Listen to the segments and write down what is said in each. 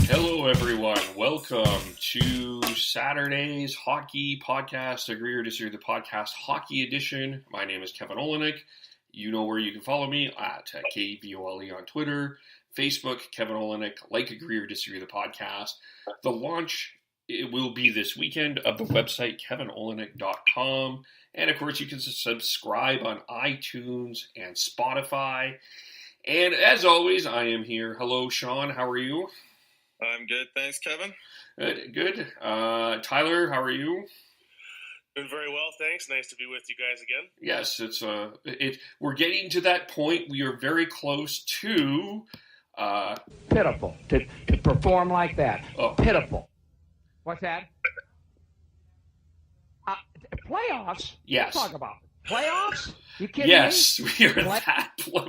Hello, everyone. Welcome to Saturday's Hockey Podcast, Agree or Disagree, the podcast Hockey Edition. My name is Kevin Melynk. You know where you can follow me at KVOLE on Twitter, Facebook, Kevin Melynk, like Agree or Disagree, the podcast. The launch, it will be this weekend of the website, kevinolenick.com. And, of course, you can subscribe on iTunes and Spotify. And, as always, I am here. Hello, Sean. How are you? I'm good, thanks, Kevin. Good. Tyler, how are you? Doing very well, thanks. Nice to be with you guys again. Yes, we're getting to that point. We are very close to pitiful to perform like that. Oh. Pitiful. What's that? Playoffs? Yes. Talk about playoffs? You kidding yes, me?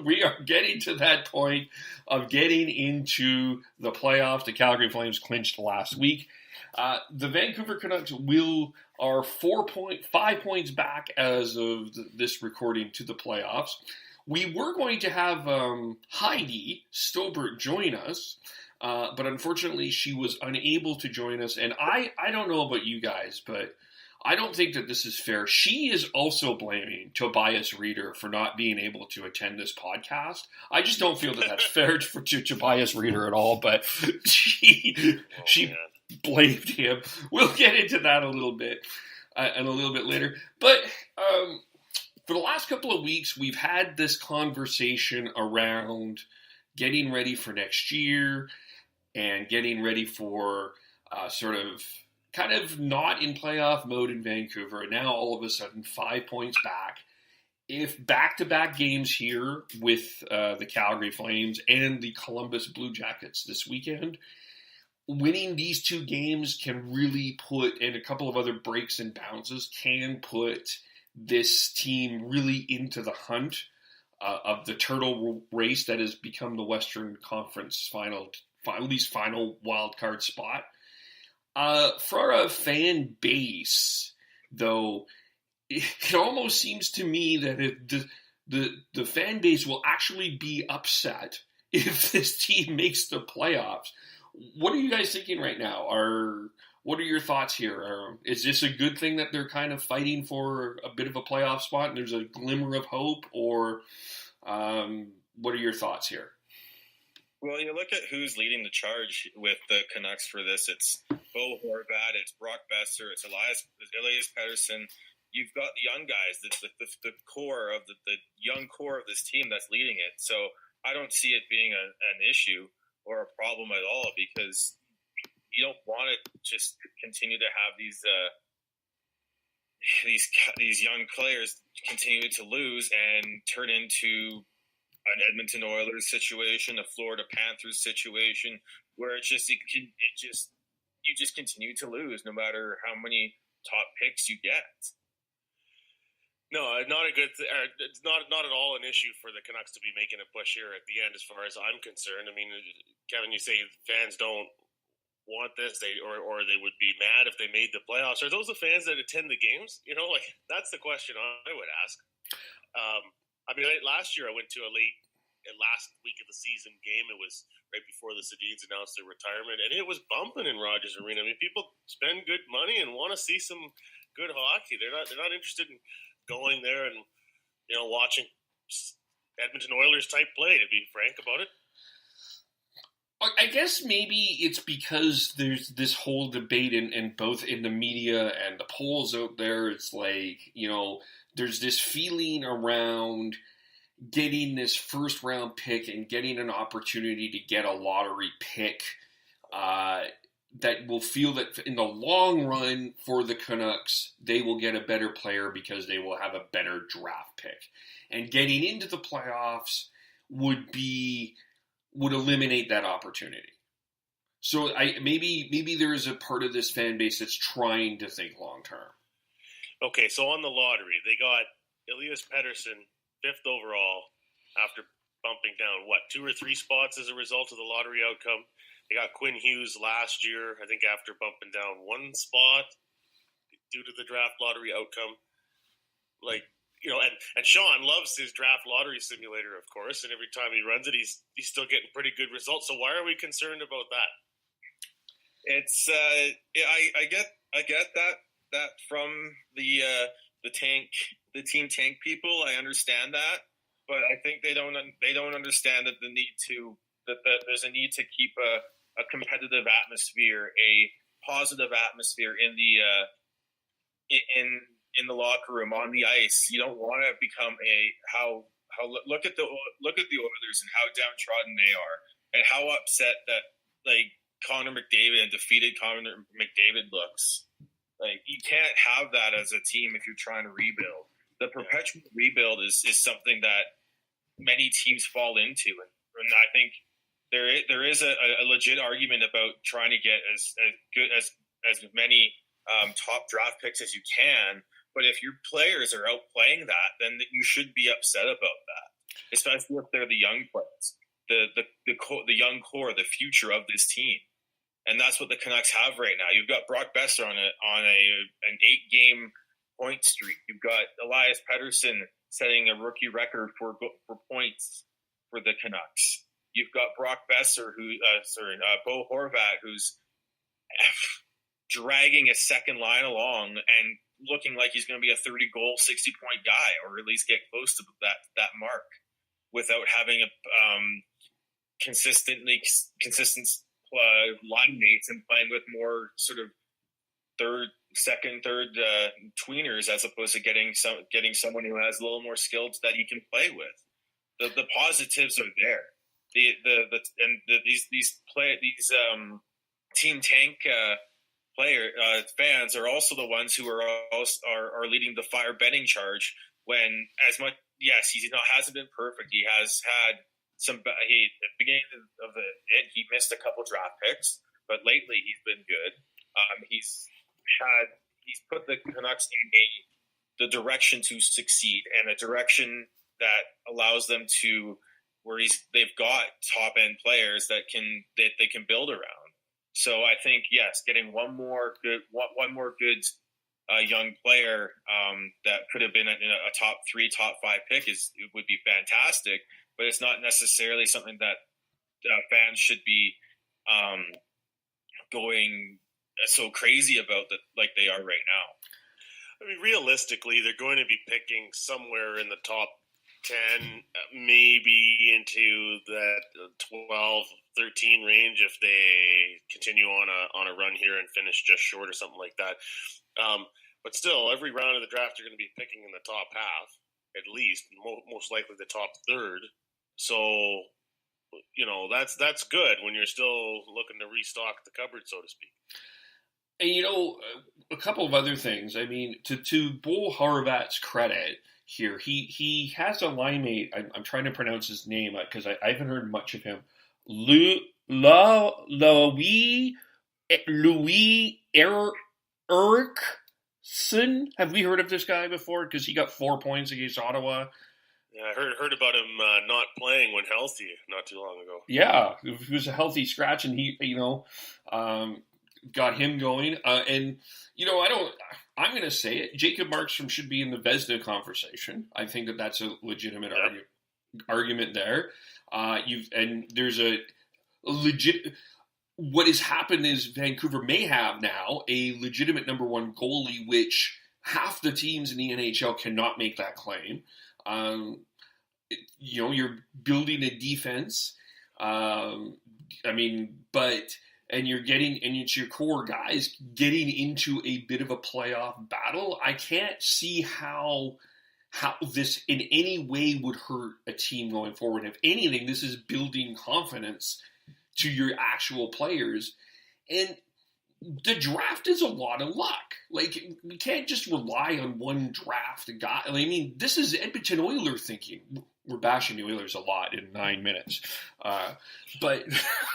we are getting to that point of getting into the playoffs. The Calgary Flames clinched last week. The Vancouver Canucks are 5 points back as of this recording to the playoffs. We were going to have Heidi Stobert join us, but unfortunately she was unable to join us. And I don't know about you guys, but I don't think that this is fair. She is also blaming Tobias Reeder for not being able to attend this podcast. I just don't feel that that's fair to Tobias Reeder at all, but she blamed him. We'll get into that a little bit and a little bit later. But for the last couple of weeks, we've had this conversation around getting ready for next year and getting ready for kind of not in playoff mode in Vancouver, and now all of a sudden 5 points back. If back-to-back games here with the Calgary Flames and the Columbus Blue Jackets this weekend, winning these two games can really put, and a couple of other breaks and bounces, can put this team really into the hunt of the turtle race that has become the Western Conference final wildcard spot. For a fan base, though, it almost seems to me that the fan base will actually be upset if this team makes the playoffs. What are you guys thinking right now? What are your thoughts here? Is this a good thing that they're kind of fighting for a bit of a playoff spot and there's a glimmer of hope, or what are your thoughts here? Well, you look at who's leading the charge with the Canucks for this. It's Bo Horvat, it's Brock Besser, it's Elias Pettersson. You've got the young guys, the core of the young core of this team that's leading it. So I don't see it being an issue or a problem at all, because you don't want to just continue to have these young players continue to lose and turn into an Edmonton Oilers situation, a Florida Panthers situation, where you just continue to lose no matter how many top picks you get. No, not a good. It's not at all an issue for the Canucks to be making a push here at the end, as far as I'm concerned. I mean, Kevin, you say fans don't want this, or they would be mad if they made the playoffs. Are those the fans that attend the games? You know, like, that's the question I would ask. I mean, last year I went to a last week of the season game. It was right before the Sedins announced their retirement, and it was bumping in Rogers Arena. I mean, people spend good money and want to see some good hockey. They're not interested in going there and, you know, watching Edmonton Oilers type play, to be frank about it. I guess maybe it's because there's this whole debate in both in the media and the polls out there. It's like, you know, there's this feeling around getting this first round pick and getting an opportunity to get a lottery pick that will feel that in the long run for the Canucks, they will get a better player because they will have a better draft pick. And getting into the playoffs would eliminate that opportunity. So maybe there is a part of this fan base that's trying to think long term. Okay, so on the lottery, they got Elias Pettersson 5th overall after bumping down, 2 or 3 spots as a result of the lottery outcome. They got Quinn Hughes last year, I think, after bumping down 1 spot due to the draft lottery outcome. Like, you know, and Sean loves his draft lottery simulator, of course, and every time he runs it, he's still getting pretty good results. So why are we concerned about that? It's I get that from the team tank people. I understand that, but I think they don't understand that there's a need to keep a competitive atmosphere, a positive atmosphere in the locker room, on the ice. You don't want to become look at the Oilers and how downtrodden they are, and how upset that Connor McDavid and defeated Connor McDavid looks. You can't have that as a team if you're trying to rebuild. The perpetual rebuild is something that many teams fall into, and I think there is a legit argument about trying to get as good as many top draft picks as you can. But if your players are outplaying that, then you should be upset about that, especially if they're the young players, the young core, the future of this team. And that's what the Canucks have right now. You've got Brock Besser on an 8-game point streak. You've got Elias Pettersson setting a rookie record for points for the Canucks. You've got Brock Besser, Bo Horvat, who's dragging a second line along and looking like he's going to be a 30-goal, 60-point guy, or at least get close to that mark, without having a consistent line mates and playing with more sort of second, third tweeners, as opposed to getting someone who has a little more skills that he can play with. The positives are there. These team tank fans are also the ones who are leading the fire betting charge. When he hasn't been perfect. He has had some. At the beginning of he missed a couple draft picks, but lately he's been good. He's put the Canucks in the direction to succeed, and a direction that allows them to where they've got top end players that they can build around. So I think getting one more good young player that could have been a top 3, top 5 pick would be fantastic, but it's not necessarily something that fans should be going so crazy about that like they are right now. I mean, realistically, they're going to be picking somewhere in the top 10, maybe into that 12, 13 range if they continue on a run here and finish just short or something like that. But still, every round of the draft, you're going to be picking in the top half, at least, most likely the top third. So, that's good when you're still looking to restock the cupboard, so to speak. And, a couple of other things. I mean, to Bo Horvat's credit here, he has a line mate. I'm trying to pronounce his name because I haven't heard much of him. Louis Eriksson. Have we heard of this guy before? Because he got 4 points against Ottawa. Yeah, I heard about him not playing when healthy not too long ago. Yeah, it was a healthy scratch, and he, got him going. And I'm going to say it. Jacob Markstrom should be in the Vezina conversation. I think that's a legitimate argument there. There's a legit. What has happened is Vancouver may have now a legitimate number one goalie, which half the teams in the NHL cannot make that claim. You're building a defense. It's your core guys getting into a bit of a playoff battle. I can't see how this in any way would hurt a team going forward. If anything, this is building confidence to your actual players. And the draft is a lot of luck. We can't just rely on one draft guy. This is Edmonton Oilers thinking. We're bashing the Oilers a lot in 9 minutes. But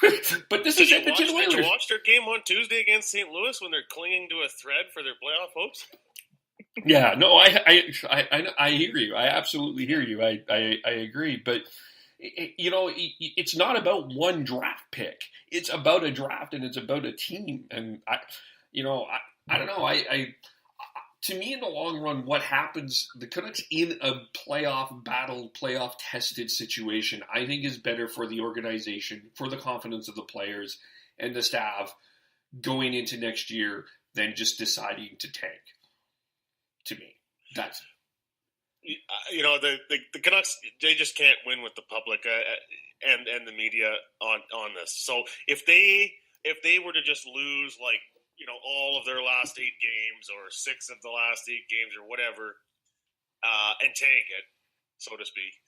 this is Edmonton Oilers. Did you watch their game on Tuesday against St. Louis when they're clinging to a thread for their playoff hopes? Yeah, no, I hear you. I absolutely hear you. I agree. But, it's not about one draft pick. It's about a draft and it's about a team. And, I don't know. To me, in the long run, what happens, the Canucks in a playoff battle, playoff tested situation, I think is better for the organization, for the confidence of the players and the staff, going into next year than just deciding to tank. To me, that's the Canucks, they just can't win with the public and the media on this. So if they were to just lose all of their last 8 games or 6 of the last 8 games or whatever, and tank it, so to speak,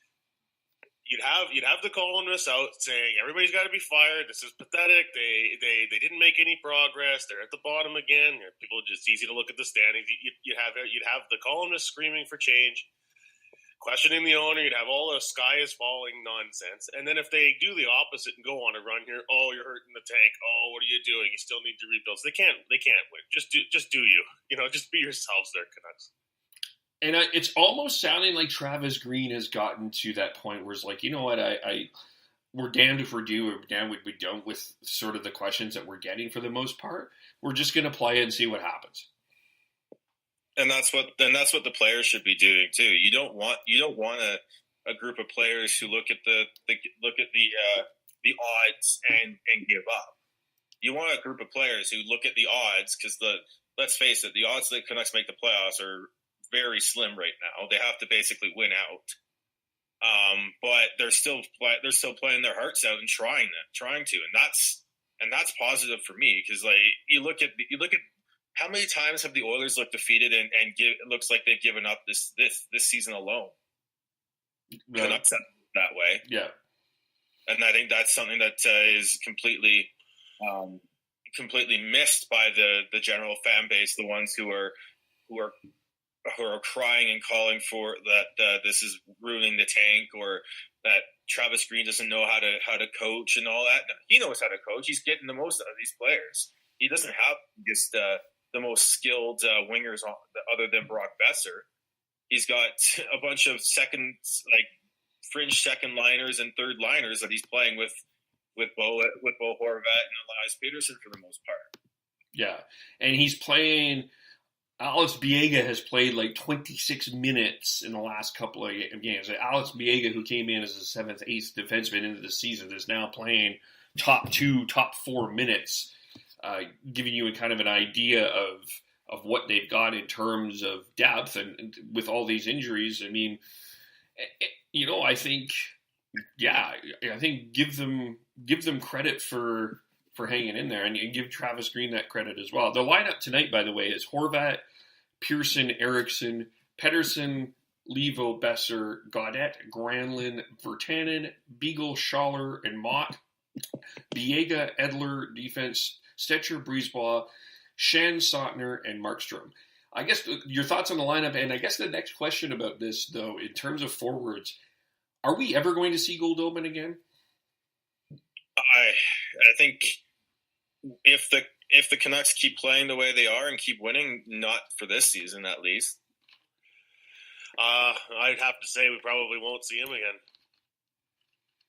you'd have the columnists out saying everybody's got to be fired. This is pathetic. They didn't make any progress. They're at the bottom again. People, just easy to look at the standings. You'd have the columnists screaming for change, questioning the owner. You'd have all the sky is falling nonsense. And then if they do the opposite and go on a run here, oh, you're hurting the tank. Oh, what are you doing? You still need to rebuild. So they can't win. Just do you. Just be yourselves there, Canucks. And it's almost sounding like Travis Green has gotten to that point where it's like, you know what, we're damned if we do or damned if we don't with sort of the questions that we're getting for the most part. We're just going to play it and see what happens. And that's what the players should be doing too. You don't want a group of players who look at the odds and give up. You want a group of players who look at the odds, because let's face it, the odds that Canucks make the playoffs are very slim right now. They have to basically win out, but they're still playing their hearts out and trying to, and that's positive for me, because you look at how many times have the Oilers looked defeated and it looks like they've given up this season alone. Right. Canucks that way, yeah, and I think that's something that is completely missed by the general fan base, the ones who are crying and calling for that this is ruining the tank, or that Travis Green doesn't know how to coach and all that. He knows how to coach. He's getting the most out of these players. He doesn't have just the most skilled wingers other than Brock Besser. He's got a bunch of fringe second liners and third liners that he's playing with Bo Horvat and Elias Peterson for the most part. Yeah, and he's playing. Alex Biega has played 26 minutes in the last couple of games. Alex Biega, who came in as a 7th, 8th defenseman into the season, is now playing top 2, top 4 minutes, giving you a kind of an idea of what they've got in terms of depth. And with all these injuries, I mean, I think give them credit for hanging in there, and give Travis Green that credit as well. The lineup tonight, by the way, is Horvat, Pearson, Eriksson, Pettersson, Levo, Besser, Gaudette, Granlund, Virtanen, Beagle, Schaller, and Mott. Biega, Edler, defense, Stetcher, Brisebois, Shan, Sotner, and Markstrom. I guess your thoughts on the lineup, and I guess the next question about this, though, in terms of forwards, are we ever going to see Goldobin again? I think if the Canucks keep playing the way they are and keep winning, not for this season at least. I'd have to say we probably won't see him again.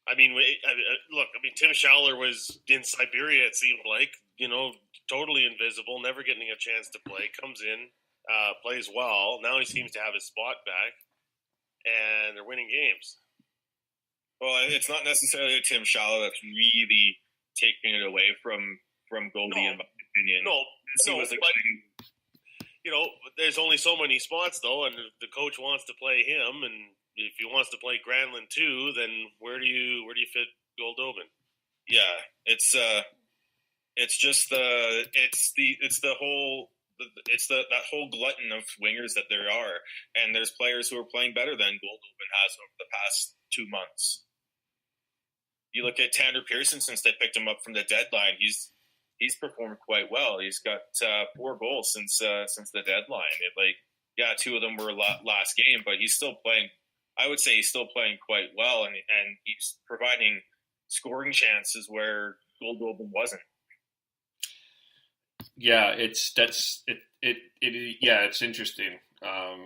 I mean, Tim Schaller was in Siberia, it seemed like, totally invisible, never getting a chance to play, comes in, plays well. Now he seems to have his spot back, and they're winning games. Well, it's not necessarily a Tim Schaller that's really taking it away from Goldie, in my opinion. There's only so many spots, though, and the coach wants to play him, and if he wants to play Granlund too, then where do you fit Goldobin? Yeah, it's that whole glutton of wingers that there are, and there's players who are playing better than Goldobin has over the past 2 months. You look at Tanner Pearson since they picked him up from the deadline. He's performed quite well. He's got 4 goals since the deadline. 2 of them were last game, but he's still playing. I would say he's still playing quite well, and he's providing scoring chances where Goldobin wasn't. Yeah, it's interesting. I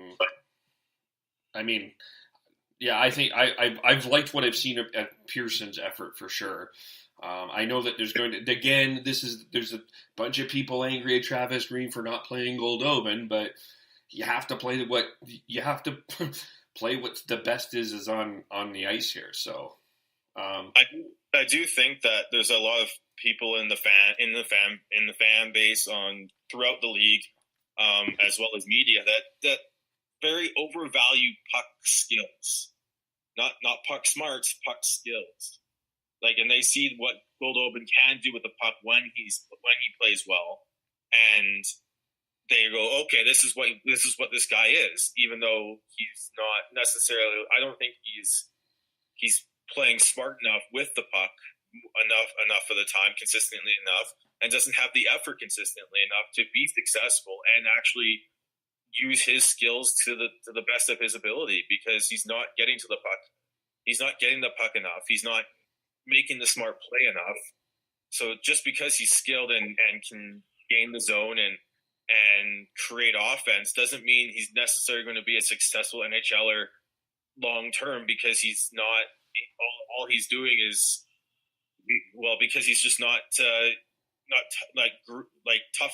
mean, yeah, I think I've liked what I've seen at Pearson's effort for sure. I know that there's there's a bunch of people angry at Travis Green for not playing Goldobin, but you have to play what the best is on the ice here. So I do think that there's a lot of people in the fan base throughout the league, as well as media, that very overvalue puck skills, not puck smarts, puck skills. Like, and they see what Goldobin can do with the puck when he plays well, and they go, okay, this is what this guy is, even though he's not necessarily. I don't think he's playing smart enough with the puck enough of the time, consistently enough, and doesn't have the effort consistently enough to be successful and actually use his skills to the best of his ability, because he's not getting to the puck. He's not getting the puck enough. He's not making the smart play enough. So just because he's skilled and can gain the zone and create offense doesn't mean he's necessarily going to be a successful NHLer long term, because he's not. All he's doing is, well, because he's just not tough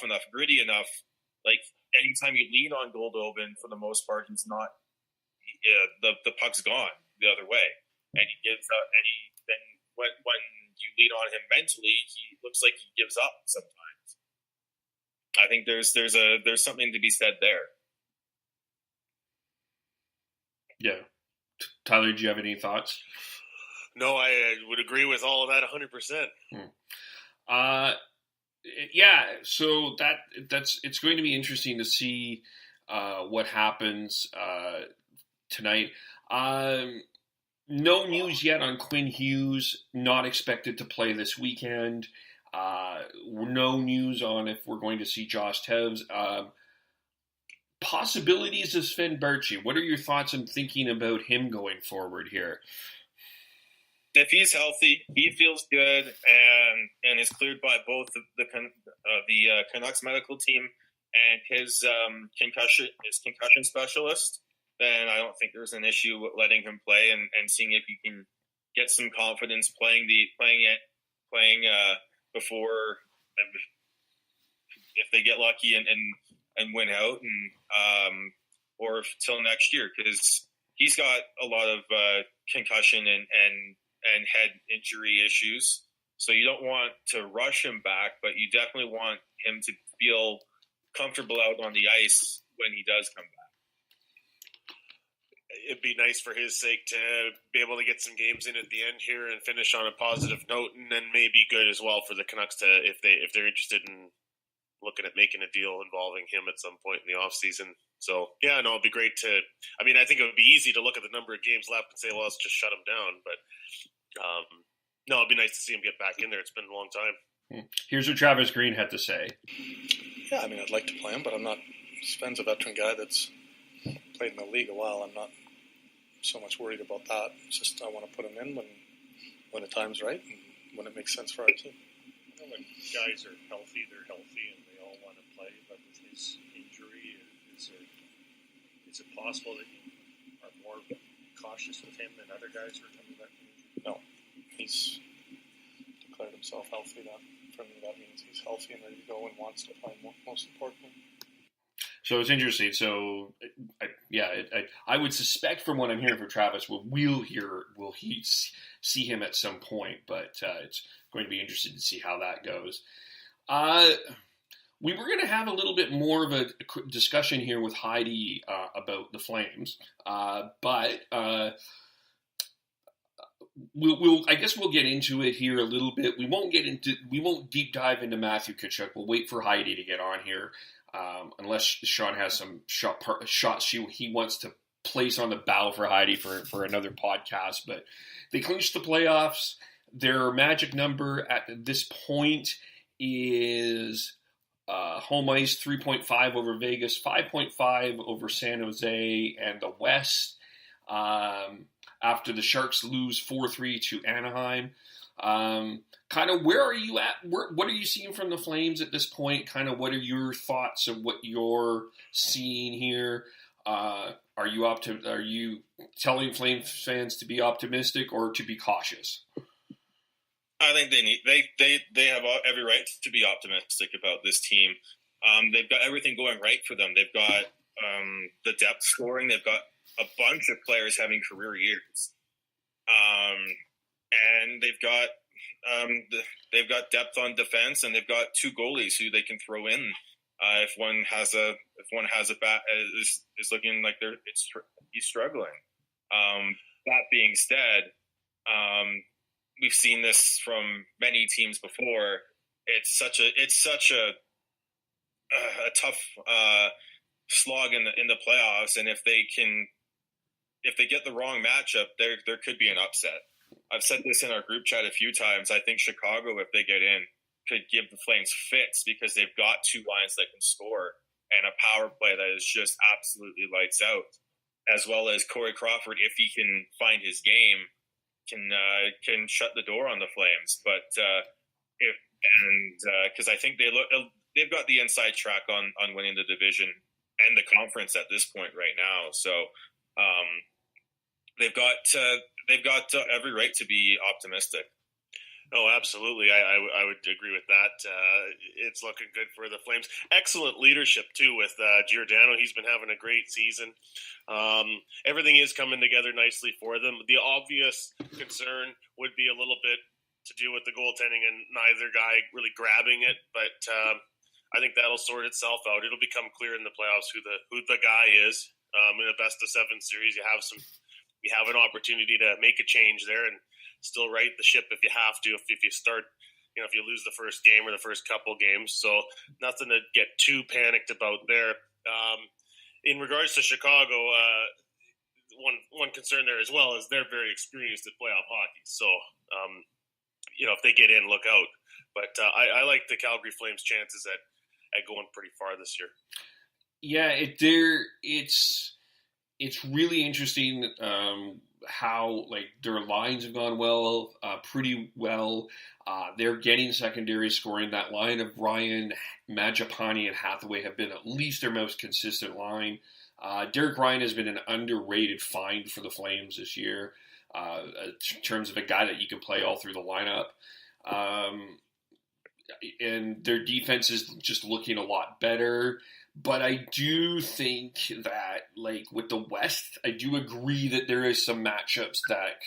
enough, gritty enough. Like, anytime you lean on Goldobin, for the most part, he's not. The puck's gone the other way, and he gives up. And then when you lean on him mentally, he looks like he gives up sometimes. I think there's something to be said there. Yeah. Tyler, do you have any thoughts? No, I would agree with all of that 100%. Yeah, so it's going to be interesting to see what happens tonight. No news yet on Quinn Hughes, not expected to play this weekend. No news on if we're going to see Josh Teves. Possibilities of Sven Baertschi. What are your thoughts on thinking about him going forward here? If he's healthy, he feels good, and is cleared by both the Canucks medical team and his concussion specialist, then I don't think there's an issue with letting him play and seeing if he can get some confidence playing before, if they get lucky and win out, and or till next year, because he's got a lot of concussion and head injury issues. So you don't want to rush him back, but you definitely want him to feel comfortable out on the ice when he does come back. It'd be nice for his sake to be able to get some games in at the end here and finish on a positive note, and then maybe good as well for the Canucks to, if they're interested in looking at making a deal involving him at some point in the offseason. So, yeah, no, it'd be great to – I mean, I think it would be easy to look at the number of games left and say, well, let's just shut him down. But, no, it'd be nice to see him get back in there. It's been a long time. Here's what Travis Green had to say. Yeah, I mean, I'd like to play him, but I'm not – Sven's a veteran guy that's played in the league a while. I'm not so much worried about that. It's just I want to put him in when the time's right and when it makes sense for our team. When guys are healthy, they're healthy, and they all want to play. But with his injury, is it possible that you are more cautious with him than other guys who are coming back from injury? No, he's declared himself healthy. That for me, that means he's healthy and ready to go and wants to play. Most importantly. So it's interesting. So, I would suspect from what I'm hearing from Travis, we'll see him at some point, but it's going to be interesting to see how that goes. We were going to have a little bit more of a discussion here with Heidi about the Flames, but I guess we'll get into it here a little bit. We won't deep dive into Matthew Tkachuk. We'll wait for Heidi to get on here. Unless Sean has some shots he wants to place on the bow for Heidi for another podcast. But they clinched the playoffs. Their magic number at this point is home ice 3.5 over Vegas, 5.5 over San Jose and the West. After the Sharks lose 4-3 to Anaheim. Kind of where are you at? What are you seeing from the Flames at this point? Kind of what are your thoughts of what you're seeing here? Are you telling Flames fans to be optimistic or to be cautious? I think they have every right to be optimistic about this team. They've got everything going right for them. They've got the depth scoring. They've got a bunch of players having career years. And they've got they've got depth on defense, and they've got two goalies who they can throw in if one has a bat is looking like he's struggling. That being said, we've seen this from many teams before. It's such a tough slog in the playoffs, and if they get the wrong matchup, there could be an upset. I've said this in our group chat a few times. I think Chicago, if they get in, could give the Flames fits because they've got two lines that can score and a power play that is just absolutely lights out, as well as Corey Crawford, if he can find his game, can shut the door on the Flames. But because I think they've got the inside track on winning the division and the conference at this point right now. So they've got every right to be optimistic. Oh, absolutely. I would agree with that. It's looking good for the Flames. Excellent leadership, too, with Giordano. He's been having a great season. Everything is coming together nicely for them. The obvious concern would be a little bit to do with the goaltending and neither guy really grabbing it, but I think that'll sort itself out. It'll become clear in the playoffs who the guy is. In a best-of-7 series, you have an opportunity to make a change there and still right the ship if you have to, if you start, if you lose the first game or the first couple games. So nothing to get too panicked about there. In regards to Chicago, one concern there as well is they're very experienced at playoff hockey. So, if they get in, look out. But I like the Calgary Flames' chances at going pretty far this year. Yeah, it's really interesting how their lines have gone well, pretty well. They're getting secondary scoring. That line of Ryan, Mangiapane, and Hathaway have been at least their most consistent line. Derek Ryan has been an underrated find for the Flames this year in terms of a guy that you can play all through the lineup. And their defense is just looking a lot better. But I do think that, with the West, I do agree that there is some matchups that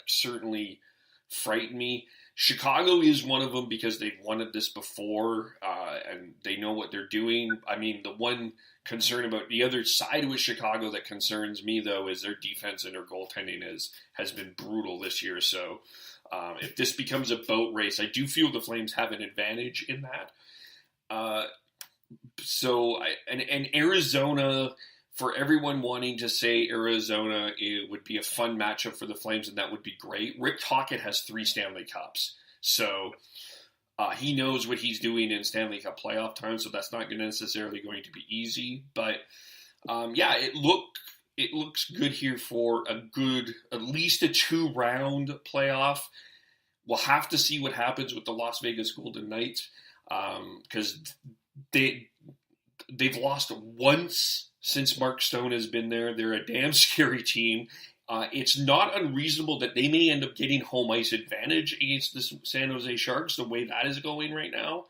certainly frighten me. Chicago is one of them because they've wanted this before, and they know what they're doing. I mean, the one concern about the other side with Chicago that concerns me, though, is their defense and their goaltending has been brutal this year. So if this becomes a boat race, I do feel the Flames have an advantage in that. And Arizona, for everyone wanting to say Arizona, it would be a fun matchup for the Flames, and that would be great. Rick Tocchet has 3 Stanley Cups, so he knows what he's doing in Stanley Cup playoff time, so that's not necessarily going to be easy. But it looks good here for at least a 2-round playoff. We'll have to see what happens with the Las Vegas Golden Knights, because they've lost once since Mark Stone has been there. They're a damn scary team. It's not unreasonable that they may end up getting home ice advantage against the San Jose Sharks the way that is going right now.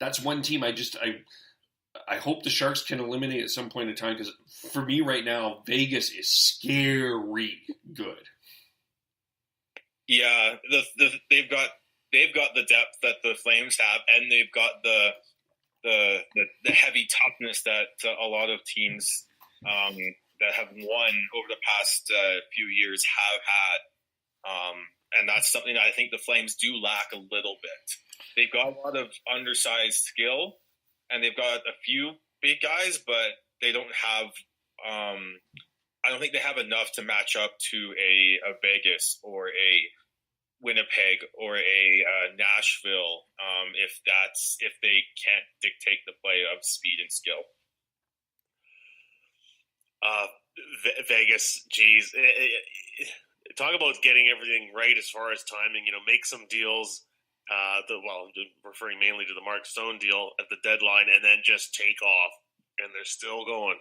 That's one team I hope the Sharks can eliminate at some point in time, because for me right now, Vegas is scary good. Yeah, they've got the depth that the Flames have, and they've got the heavy toughness that a lot of teams that have won over the past few years have had. And that's something that I think the Flames do lack a little bit. They've got a lot of undersized skill, and they've got a few big guys, but they don't have I don't think they have enough to match up to a Vegas or a Winnipeg or a Nashville if they can't dictate the play of speed and skill. Vegas, geez, talk about getting everything right as far as timing. Make some deals. Referring mainly to the Mark Stone deal at the deadline, and then just take off, and they're still going.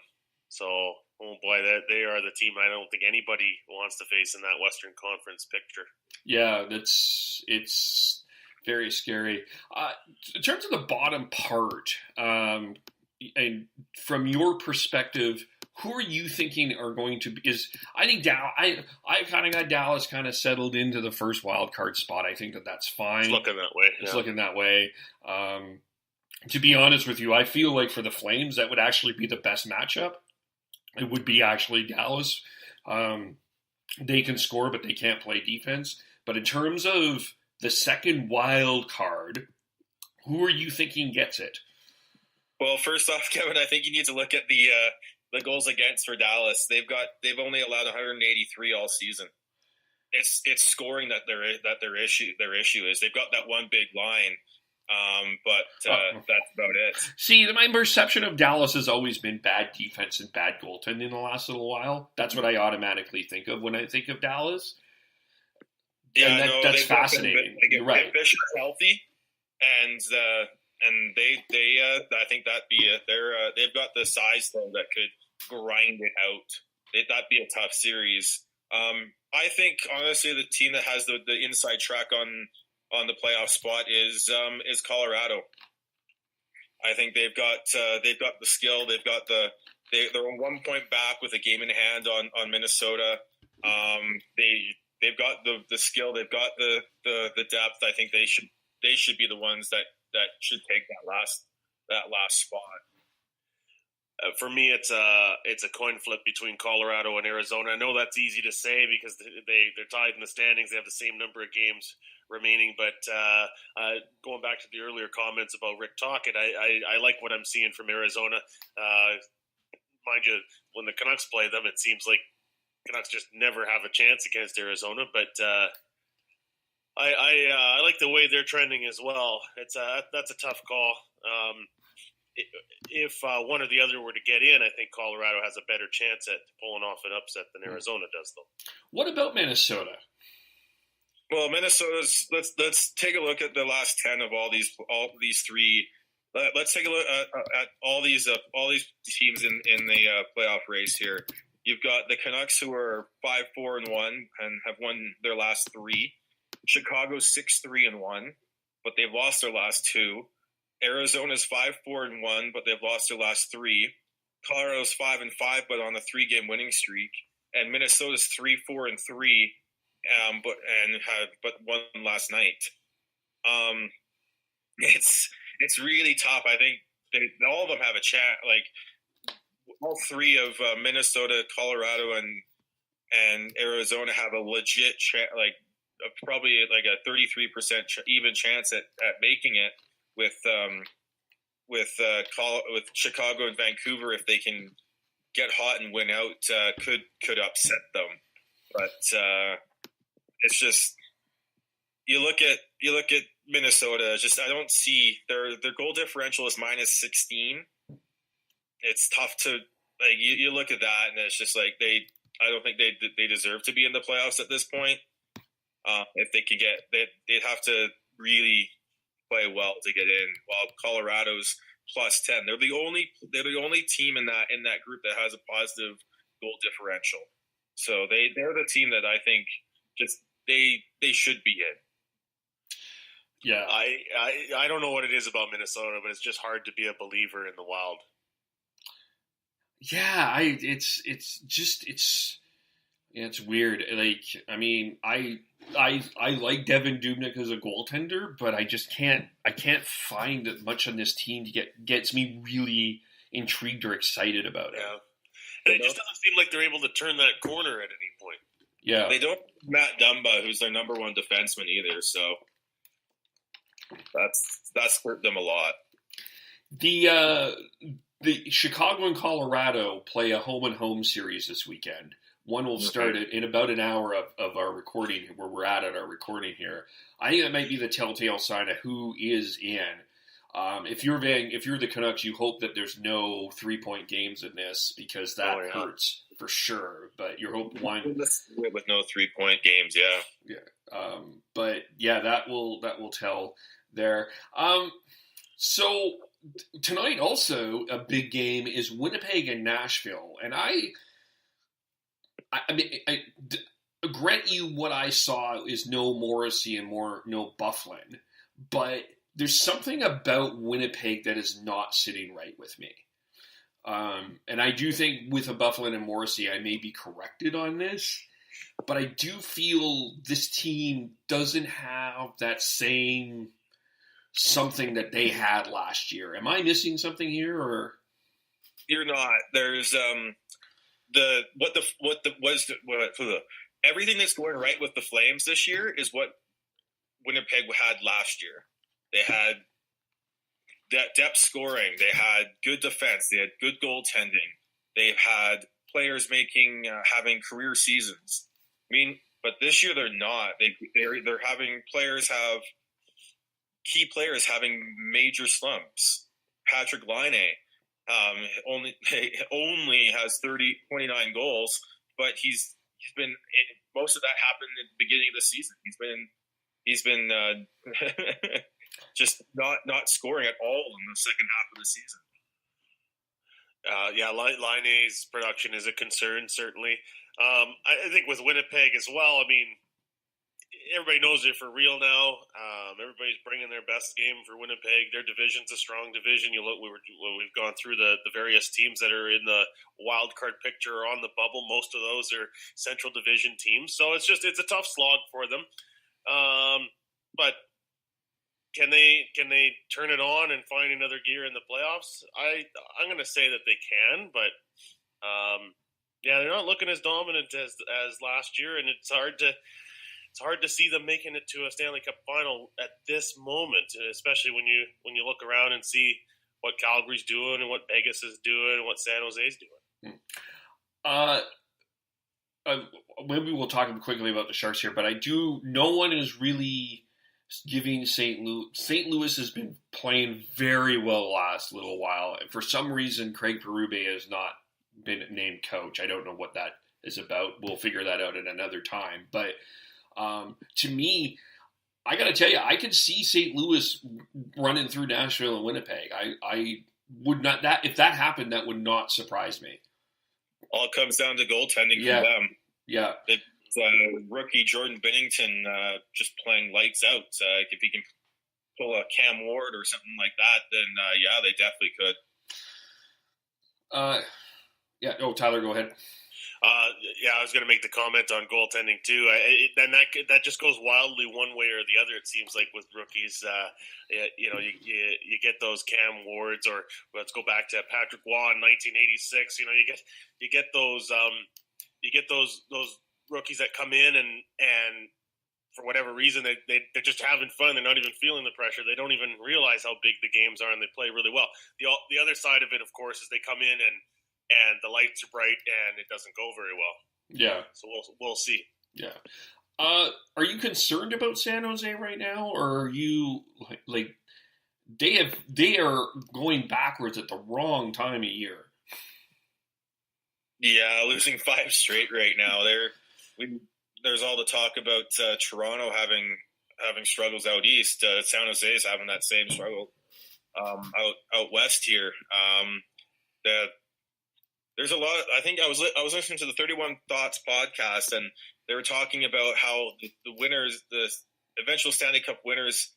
So, oh boy, they are the team I don't think anybody wants to face in that Western Conference picture. Yeah, it's very scary. In terms of the bottom part, and from your perspective, who are you thinking are going to be? I think I kind of got Dallas kind of settled into the first wild card spot. I think that's fine. It's looking that way. It's looking that way. To be honest with you, I feel like for the Flames, that would actually be the best matchup. It would be actually Dallas. They can score, but they can't play defense. But in terms of the second wild card, who are you thinking gets it? Well, first off, Kevin, I think you need to look at the goals against for Dallas. They've only allowed 183 all season. It's scoring that their issue is. They've got that one big line, but that's about it. See, my perception of Dallas has always been bad defense and bad goaltending in the last little while. That's what I automatically think of when I think of Dallas. Yeah, that's fascinating. You're right. Fisher's healthy, and they I think that'd be it. They've got the size though that could grind it out. That'd be a tough series. I think honestly the team that has the inside track on the playoff spot is Colorado. I think they've got the skill. They're 1 point back with a game in hand on Minnesota. They've got the skill. They've got the depth. I think they should be the ones that should take that last spot. For me, it's a coin flip between Colorado and Arizona. I know that's easy to say because they're tied in the standings. They have the same number of games remaining. But going back to the earlier comments about Rick Tocchet, I like what I'm seeing from Arizona. Mind you, when the Canucks play them, it seems like Canucks just never have a chance against Arizona. But I like the way they're trending as well. That's a tough call. If one or the other were to get in, I think Colorado has a better chance at pulling off an upset than Arizona does, though. What about Minnesota? Well, Minnesota's. Let's take a look at the last 10 of all these three. Let's take a look at all these teams in the playoff race here. You've got the Canucks, who are 5-4-1 and have won their last three. Chicago's 6-3-1, but they've lost their last two. Arizona's 5-4-1, but they've lost their last three. Colorado's 5-5, but on a 3-game winning streak. And Minnesota's 3-4-3, but won last night. It's really tough. I think all of them have a chat. Like all three of Minnesota, Colorado, and Arizona have a legit probably like a 33% even chance at making it. With Chicago and Vancouver, if they can get hot and win out, could upset them. But it's just you look at Minnesota. Just I don't see their goal differential is -16. It's tough to you look at that and it's just like I don't think they deserve to be in the playoffs at this point. If they could they'd have to really play well to get in. While Colorado's +10, they're the only team in that group that has a positive goal differential. So they're the team that I think just they should be in. Yeah, I don't know what it is about Minnesota, but it's just hard to be a believer in the Wild. Yeah, it's weird. Like, I mean, I like Devin Dubnyk as a goaltender, but I can't find much on this team to gets me really intrigued or excited about it. Yeah. And it just doesn't seem like they're able to turn that corner at any point. Yeah. They don't have Matt Dumba, who's their number one defenseman either, so that's hurt them a lot. The Chicago and Colorado play a home-and-home series this weekend. One will start in about an hour of our recording, where we're at our recording here. I think that might be the telltale sign of who is in. If you're the Canucks, you hope that there's no 3-point games in this because that hurts for sure. But you hope one with no 3-point games, yeah. But yeah, that will tell there. So tonight also a big game is Winnipeg and Nashville, and I grant you what I saw is no Morrissey and no Byfuglien, but there's something about Winnipeg that is not sitting right with me. And I do think with a Bufflin and Morrissey, I may be corrected on this, but I do feel this team doesn't have that same something that they had last year. Am I missing something here, or you're not? There's everything that's going right with the Flames this year is what Winnipeg had last year. They had that depth scoring. They had good defense. They had good goaltending. They've had players having career seasons. I mean, but this year they're not. They're having key players having major slumps. Patrick Laine only has 29 goals, but he's been most of that happened at the beginning of the season. He's been just not scoring at all in the second half of the season. Laine's production is a concern, certainly. I think with Winnipeg as well, I mean, everybody knows they're for real now. Everybody's bringing their best game for Winnipeg. Their division's a strong division. You look, we've gone through the various teams that are in the wild card picture or on the bubble. Most of those are Central Division teams, so it's a tough slog for them. But can they turn it on and find another gear in the playoffs? I'm going to say that they can, but they're not looking as dominant as last year, and it's hard to see them making it to a Stanley Cup final at this moment, especially when you look around and see what Calgary's doing and what Vegas is doing and what San Jose's doing. Maybe we'll talk quickly about the Sharks here, but no one is really giving St. Louis. St. Louis has been playing very well the last little while, and for some reason, Craig Berube has not been named coach. I don't know what that is about. We'll figure that out at another time. But to me, I got to tell you, I could see St. Louis running through Nashville and Winnipeg. I would not if that happened, that would not surprise me. All comes down to goaltending for them. Yeah. Rookie Jordan Binnington just playing lights out. If he can pull a Cam Ward or something like that, then they definitely could. Tyler, go ahead. I was going to make the comment on goaltending too. Then that just goes wildly one way or the other. It seems like with rookies, you get those Cam Wards, or let's go back to Patrick Waugh in 1986. You get those rookies that come in and for whatever reason they're just having fun. They're not even feeling the pressure. They don't even realize how big the games are, and they play really well. The other side of it, of course, is they come in and the lights are bright, and it doesn't go very well. Yeah. So we'll see. Yeah. Are you concerned about San Jose right now, or are you like they are going backwards at the wrong time of year? Yeah, losing 5 straight right now. There's all the talk about Toronto having struggles out east. San Jose is having that same struggle out west here. There's a lot. I think I was listening to the 31 Thoughts podcast, and they were talking about how the winners, the eventual Stanley Cup winners,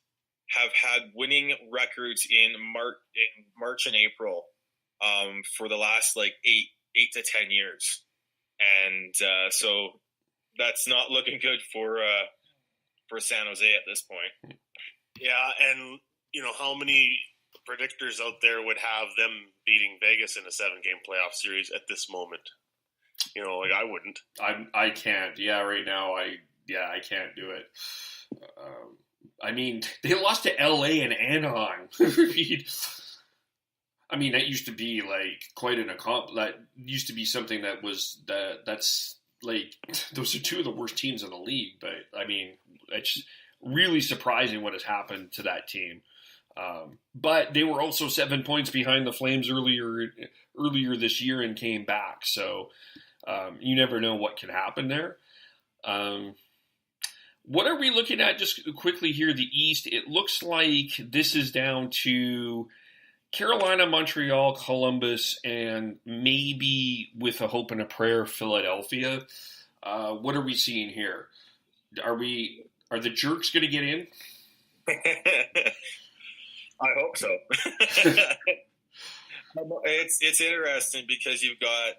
have had winning records in March and April for the last 8 to 10 years, and so that's not looking good for San Jose at this point. Yeah, and how many predictors out there would have them beating Vegas in a 7-game playoff series at this moment? I wouldn't. I can't. Yeah, right now I can't do it. I mean, they lost to LA and Anaheim. I mean, that used to be quite an that used to be something that's those are two of the worst teams in the league. But I mean, it's really surprising what has happened to that team. But they were also 7 points behind the Flames earlier this year and came back. So you never know what can happen there. What are we looking at just quickly here? The East, it looks like this is down to Carolina, Montreal, Columbus, and maybe with a hope and a prayer, Philadelphia. What are we seeing here? Are the Jerks going to get in? I hope so. It's interesting because you've got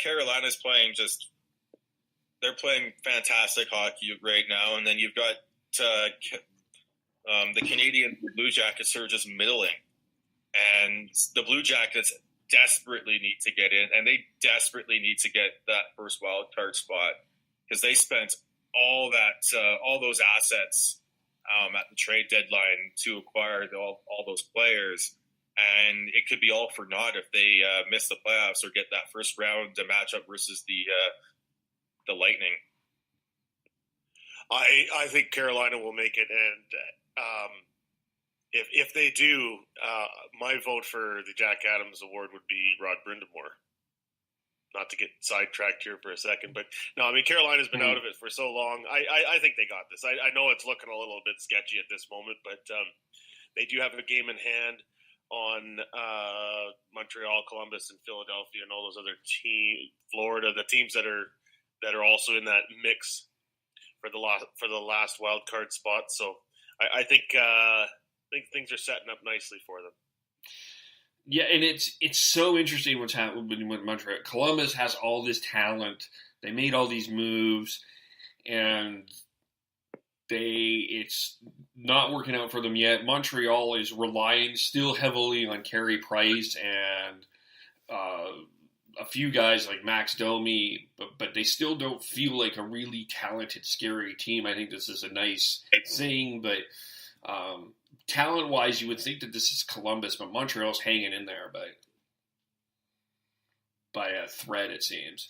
Carolina's playing they're playing fantastic hockey right now, and then you've got the Canadian Blue Jackets are just middling, and the Blue Jackets desperately need to get in, and they desperately need to get that first wild card spot because they spent all those assets at the trade deadline to acquire all those players, and it could be all for naught if they miss the playoffs or get that first round matchup versus the Lightning. I think Carolina will make it, and if they do, my vote for the Jack Adams Award would be Rod Brindamore. Not to get sidetracked here for a second, but no, I mean, Carolina's been out of it for so long. I think they got this. I know it's looking a little bit sketchy at this moment, but they do have a game in hand on Montreal, Columbus, and Philadelphia, and all those other Florida, the teams that are also in that mix for the last wild card spot. So I think things are setting up nicely for them. Yeah, and it's so interesting what's happening with Montreal. Columbus has all this talent. They made all these moves, and it's not working out for them yet. Montreal is relying still heavily on Carey Price and a few guys like Max Domi, but they still don't feel like a really talented, scary team. I think this is a nice thing, but talent-wise, you would think that this is Columbus, but Montreal's hanging in there by a thread, it seems.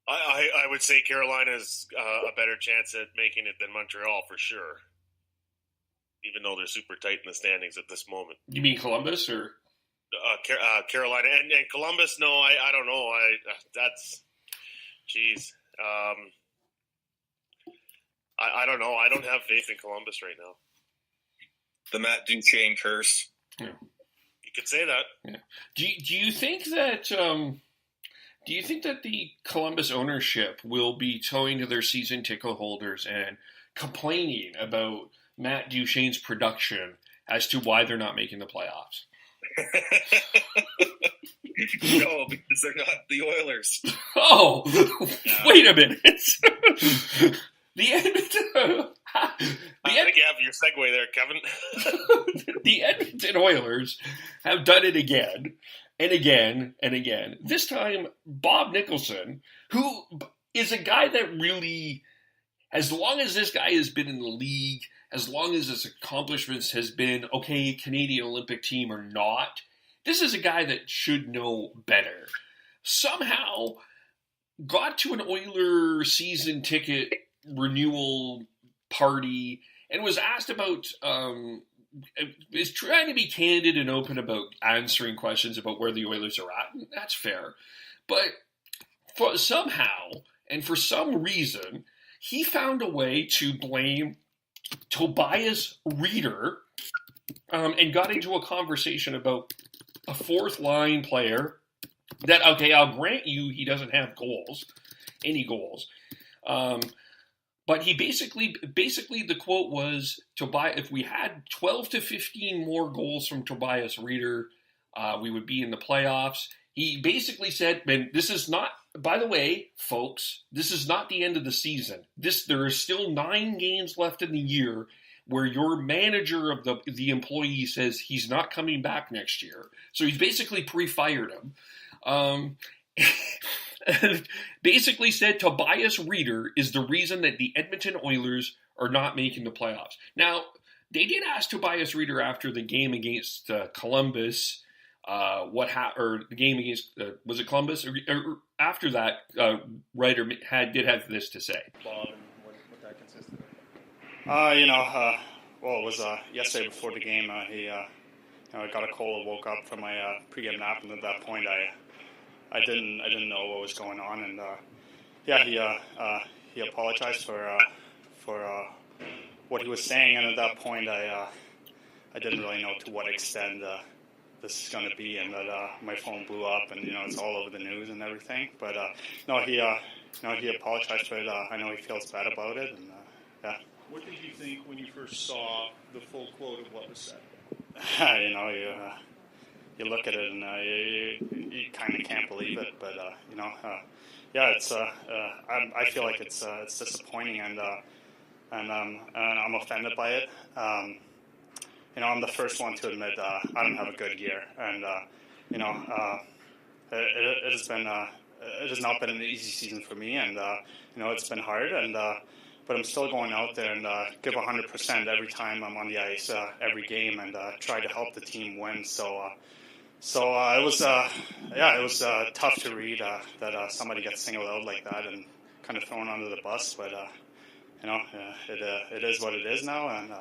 I would say Carolina's a better chance at making it than Montreal for sure, even though they're super tight in the standings at this moment. You mean Columbus or Carolina and Columbus? No, I don't know. That's jeez. I don't know. I don't have faith in Columbus right now. The Matt Duchene curse. Yeah. You could say that. Yeah. Do you think that the Columbus ownership will be towing to their season ticket holders and complaining about Matt Duchene's production as to why they're not making the playoffs? No, because they're not the Oilers. Oh, wait a minute. The Edmonton... I think you have your segue there, Kevin. The Edmonton Oilers have done it again and again and again. This time, Bob Nicholson, who is a guy that really, as long as this guy has been in the league, as long as his accomplishments has been, okay, Canadian Olympic team or not, this is a guy that should know better. Somehow got to an Oiler season ticket renewal party and was asked about, is trying to be candid and open about answering questions about where the Oilers are at. And that's fair. But somehow, and for some reason, he found a way to blame Tobias Reeder and got into a conversation about a fourth line player that, okay, I'll grant you he doesn't have any goals. But he basically the quote was, if we had 12 to 15 more goals from Tobias Reeder, we would be in the playoffs. He basically said, man, this is not, by the way, folks, this is not the end of the season. There is still 9 games left in the year where your manager of the employee says he's not coming back next year. So he's basically pre-fired him. And basically said Tobias Reeder is the reason that the Edmonton Oilers are not making the playoffs. Now, they did ask Tobias Reeder after the game against Columbus, or the game against, was it Columbus? Or after that, Reeder did have this to say. Bob, and what that consisted of? Well, it was yesterday before the game. I got a cold, woke up from my pregame nap, and at that point, I didn't know what was going on, and he apologized for what he was saying, and at that point I didn't really know to what extent this is going to be, and that my phone blew up, and it's all over the news and everything. But he apologized for it. I know he feels bad about it, and yeah. What did you think when you first saw the full quote of what was said? you look at it and you kind of can't believe it. But yeah, it's I feel like it's disappointing, and I'm offended by it. I'm the first one to admit I don't have a good year, and it has not been an easy season for me, and it's been hard, and but I'm still going out there and give 100% every time I'm on the ice, every game, and try to help the team win. So it was tough to read that somebody gets singled out like that and kind of thrown under the bus, but it is what it is now, and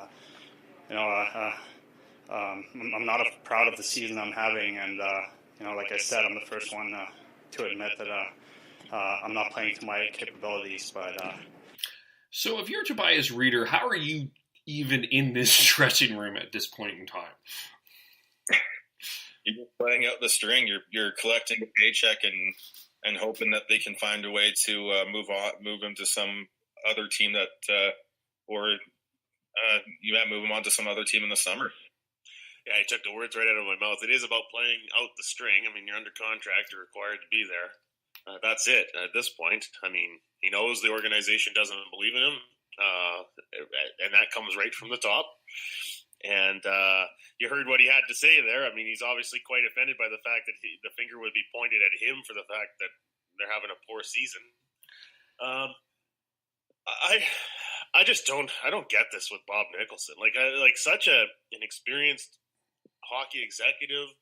I'm not proud of the season I'm having, and like I said, I'm the first one to admit that I'm not playing to my capabilities. But so, if you're Tobias Reeder, how are you even in this dressing room at this point in time? You're playing out the string. You're collecting a paycheck and hoping that they can find a way to move him to some other team you might move him on to some other team in the summer. Yeah, I took the words right out of my mouth. It is about playing out the string. I mean, you're under contract, you're required to be there. That's it at this point. I mean, he knows the organization doesn't believe in him, and that comes right from the top. And you heard what he had to say there. I mean, he's obviously quite offended by the fact that the finger would be pointed at him for the fact that they're having a poor season. I just don't get this with Bob Nicholson. Like such an experienced hockey executive.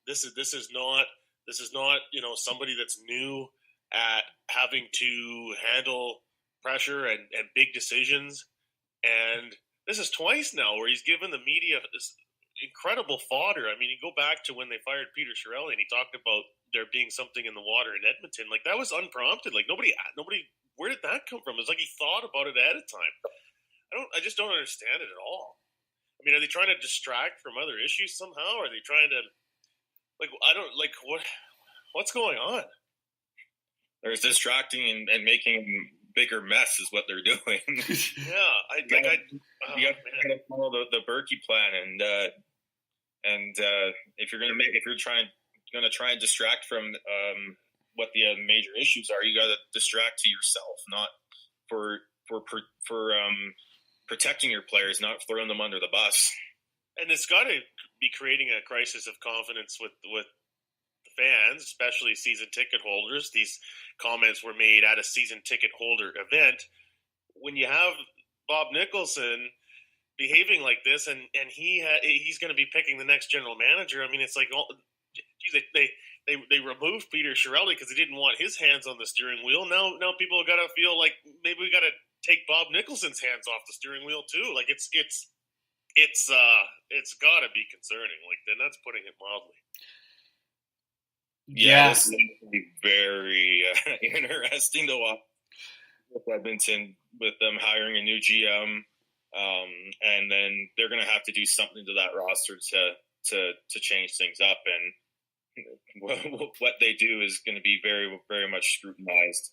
This is not somebody that's new at having to handle pressure and big decisions. And this is twice now where he's given the media this incredible fodder. I mean, you go back to when they fired Peter Chiarelli and he talked about there being something in the water in Edmonton. Like, that was unprompted. Like, nobody, where did that come from? It's like he thought about it ahead of time. I just don't understand it at all. I mean, are they trying to distract from other issues somehow? Are they trying to, what's going on? There's distracting and making bigger mess is what they're doing. You got to follow the Berkey plan, and if you're trying to try and distract from what the major issues are, you got to distract to yourself, not for protecting your players, not throwing them under the bus. And it's got to be creating a crisis of confidence with the fans, especially season ticket holders. These comments were made at a season ticket holder event. When you have Bob Nicholson behaving like this, and he's going to be picking the next general manager. I mean, it's like, they removed Peter Chiarelli because they didn't want his hands on the steering wheel. Now people have got to feel like maybe we got to take Bob Nicholson's hands off the steering wheel too. Like it's got to be concerning. Like, then that's putting it mildly. Yeah, this is very interesting to watch with Edmonton, with them hiring a new GM, and then they're going to have to do something to that roster to change things up, and what they do is going to be very, very much scrutinized.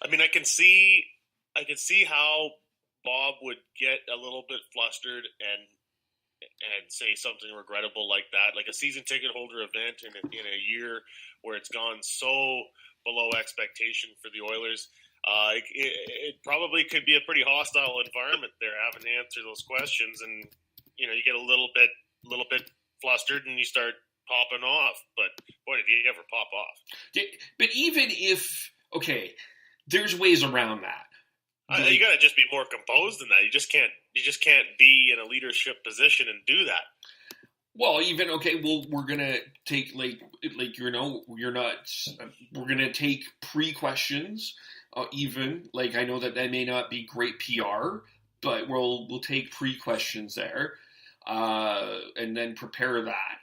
I mean, I can see how Bob would get a little bit flustered and say something regrettable like that, like a season ticket holder event in a year where it's gone so below expectation for the Oilers. It probably could be a pretty hostile environment there, having to answer those questions, and you get a little bit flustered and you start popping off. But boy, did he ever pop off! But even if there's ways around that. You got to just be more composed than that. You just can't be in a leadership position and do that. Well, even we're gonna take we're gonna take pre-questions. Even I know that may not be great PR, but we'll take pre-questions there, and then prepare that.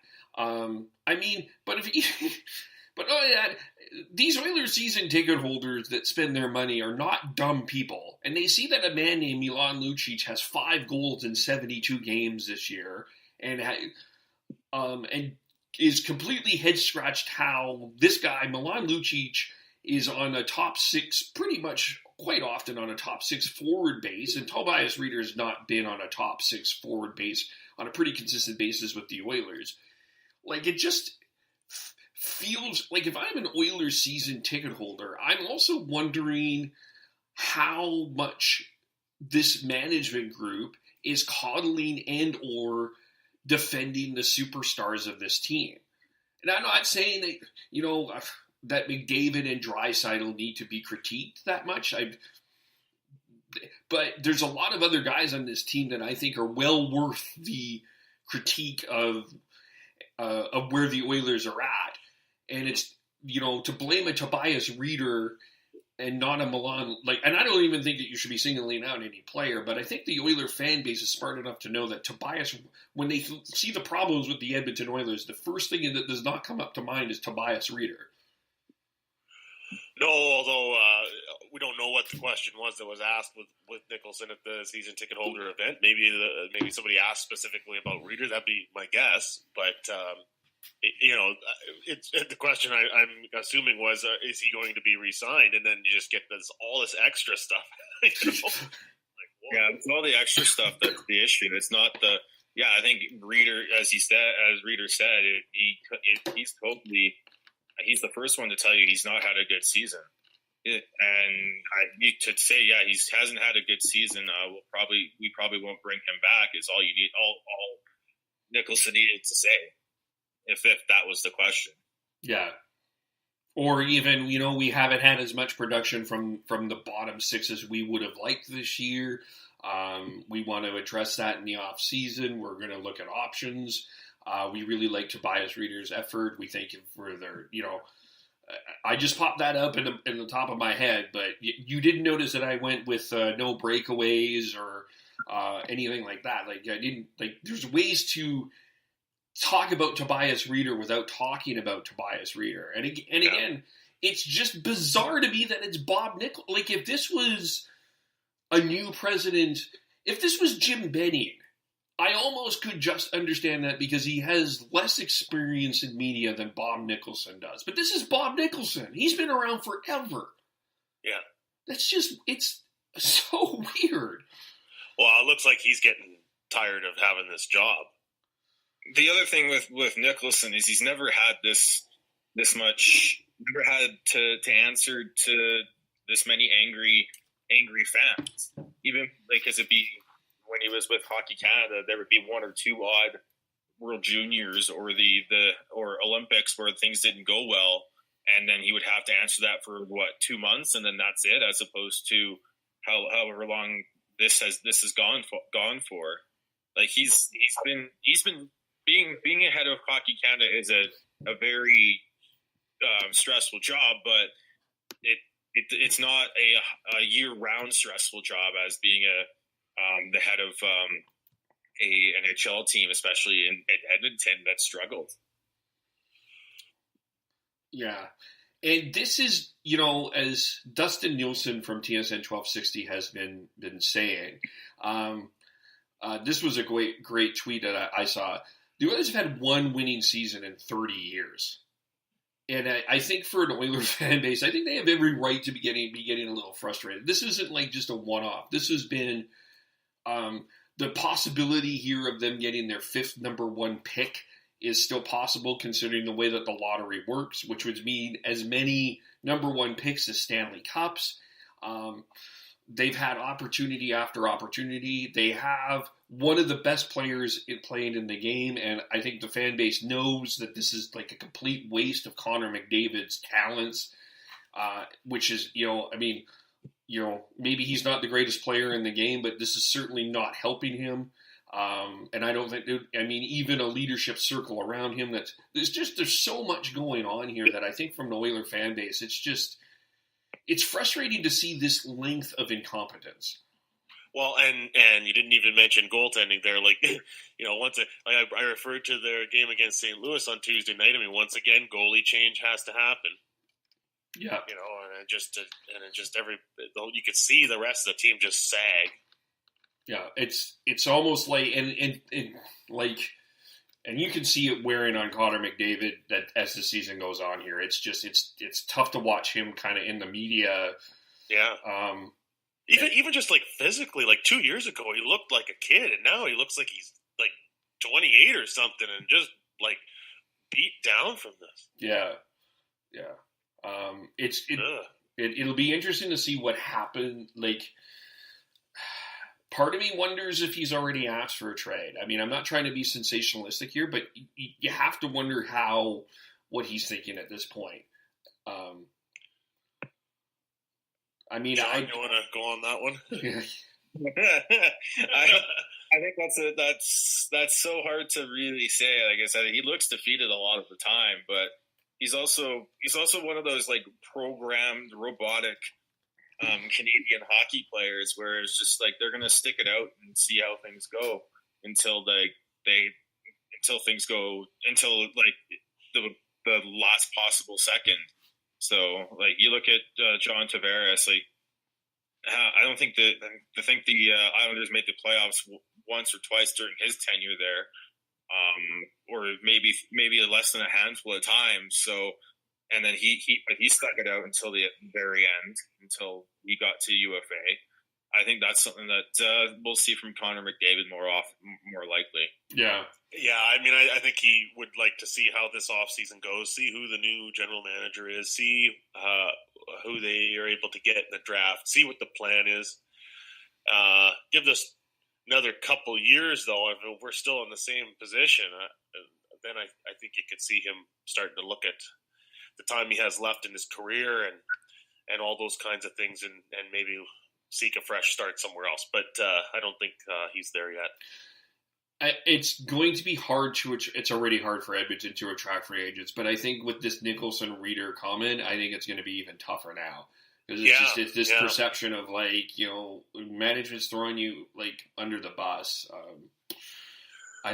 These Oilers season ticket holders that spend their money are not dumb people. And they see that a man named Milan Lucic has 5 goals in 72 games this year and is completely head-scratched how this guy, Milan Lucic, is on a top 6, pretty much quite often on a top 6 forward base. And Tobias Reeder has not been on a top 6 forward base on a pretty consistent basis with the Oilers. Like, it just feels like if I'm an Oilers season ticket holder, I'm also wondering how much this management group is coddling and or defending the superstars of this team. And I'm not saying that, that McDavid and Draisaitl need to be critiqued that much. But there's a lot of other guys on this team that I think are well worth the critique of where the Oilers are at. And it's, to blame a Tobias Reeder and not a Milan, and I don't even think that you should be singling out any player, but I think the Oilers fan base is smart enough to know that Tobias, when they see the problems with the Edmonton Oilers, the first thing that does not come up to mind is Tobias Reeder. No, although we don't know what the question was that was asked with Nicholson at the season ticket holder event. Maybe somebody asked specifically about Reeder. That'd be my guess. But the question I'm assuming was, is he going to be re-signed? And then you just get all this extra stuff. Yeah, it's all the extra stuff that's the issue. It's not the. Yeah, I think Reeder, as Reeder said, he's totally. He's the first one to tell you he's not had a good season, to say he hasn't had a good season. We probably won't bring him back. Is all you need. All Nicholson needed to say, if that was the question. Yeah, or even we haven't had as much production from the bottom six as we would have liked this year. We want to address that in the off season. We're going to look at options. We really like Tobias Reeder's effort. We thank him for their, I just popped that up in the top of my head, but you didn't notice that I went with no breakaways or anything like that. There's ways to talk about Tobias Reeder without talking about Tobias Reeder. And again, it's just bizarre to me that it's Bob Nickel. If this was a new president, if this was Jim Benning, I almost could just understand that because he has less experience in media than Bob Nicholson does. But this is Bob Nicholson. He's been around forever. Yeah. It's so weird. Well, it looks like he's getting tired of having this job. The other thing with Nicholson is he's never had this much, never had to answer to this many angry fans. Even because it'd be, when he was with Hockey Canada, there would be one or two odd World Juniors or or Olympics where things didn't go well, and then he would have to answer that for 2 months, and then that's it, as opposed to however long this has gone for. He's been being ahead of Hockey Canada is a very stressful job, but it's not a year-round stressful job as being the head of a NHL team, especially in Edmonton, that struggled. Yeah. And this is, as Dustin Nielsen from TSN 1260 has been saying, this was a great tweet that I saw. The Oilers have had one winning season in 30 years. And I think for an Oilers fan base, I think they have every right to be getting a little frustrated. This isn't just a one-off. This has been the possibility here of them getting their fifth number one pick is still possible, considering the way that the lottery works, which would mean as many number one picks as Stanley Cups. They've had opportunity after opportunity. They have one of the best players playing in the game, and I think the fan base knows that this is a complete waste of Connor McDavid's talents, which is, maybe he's not the greatest player in the game, but this is certainly not helping him. And I don't think, even a leadership circle around him, there's so much going on here that I think from the Oiler fan base, it's frustrating to see this length of incompetence. Well, and you didn't even mention goaltending there. I referred to their game against St. Louis on Tuesday night. Once again, goalie change has to happen. Yeah, you could see the rest of the team just sag. Yeah, it's almost like and you can see it wearing on Connor McDavid that as the season goes on here. It's tough to watch him kind of in the media. Yeah. Even just physically, 2 years ago he looked like a kid, and now he looks like he's 28 or something, and just beat down from this. Yeah. It'll be interesting to see what happened. Like, part of me wonders if he's already asked for a trade. I mean, I'm not trying to be sensationalistic here, but you have to wonder what he's thinking at this point. I mean, John, you want to go on that one? Yeah. I think that's so hard to really say. Like I said, he looks defeated a lot of the time, but he's also one of those like programmed robotic Canadian hockey players where it's just like they're gonna stick it out and see how things go until like the last possible second. So like you look at John Tavares, like I don't think the Islanders made the playoffs once or twice during his tenure there, or maybe less than a handful of times. So, and then he stuck it out until the very end, until we got to UFA. I think that's something that we'll see from Connor McDavid more likely. Yeah. Yeah, I mean, I think he would like to see how this offseason goes, see who the new general manager is, see who they are able to get in the draft, see what the plan is. Give this another couple years, though, if we're still in the same position, then I think you could see him starting to look at the time he has left in his career and all those kinds of things and maybe seek a fresh start somewhere else. But I don't think he's there yet. It's going to be hard it's already hard for Edmonton to attract free agents, but I think with this Nicholson Reader comment, I think it's going to be even tougher now. Because it's this perception of like, management's throwing you like under the bus.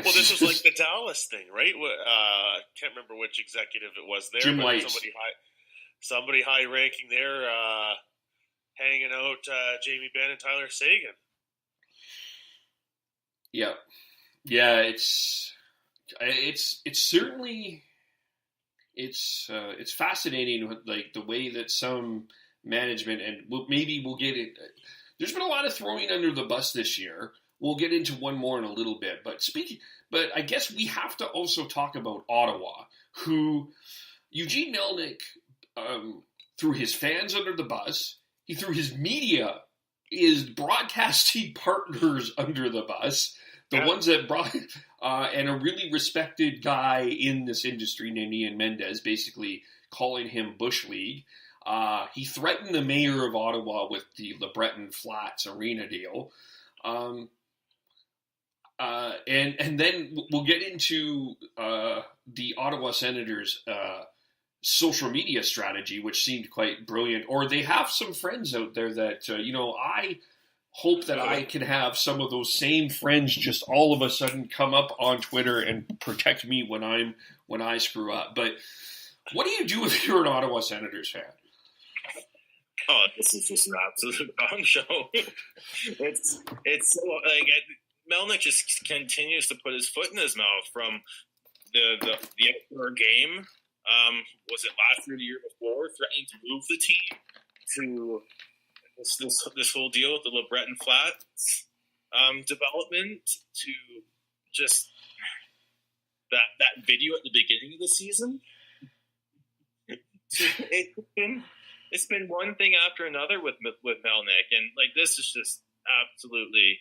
This was like the Dallas thing, right? Can't remember which executive it was there. Jim White. Somebody high ranking there, hanging out Jamie Benn and Tyler Seguin. Yeah. Yeah, it's certainly it's fascinating, like the way that some management and maybe we'll get it. There's been a lot of throwing under the bus this year. We'll get into one more in a little bit, but I guess we have to also talk about Ottawa, who Eugene Melynk threw his fans under the bus. He threw his media, his broadcasting partners under the bus. The ones that brought, and a really respected guy in this industry named Ian Mendez, basically calling him Bush League. He threatened the mayor of Ottawa with the LeBreton Flats arena deal. And then we'll get into the Ottawa Senators' social media strategy, which seemed quite brilliant. Or they have some friends out there that, I hope that I can have some of those same friends just all of a sudden come up on Twitter and protect me when I screw up. But what do you do if you're an Ottawa Senators fan? Oh, this is just an absolute gong show. It's so like Melynk just continues to put his foot in his mouth from the outdoor game. Was it last year, the year before, threatening to move the team to this whole deal with the LeBreton Flats development, to just that video at the beginning of the season. It's been one thing after another with Melynk, and like this is just absolutely.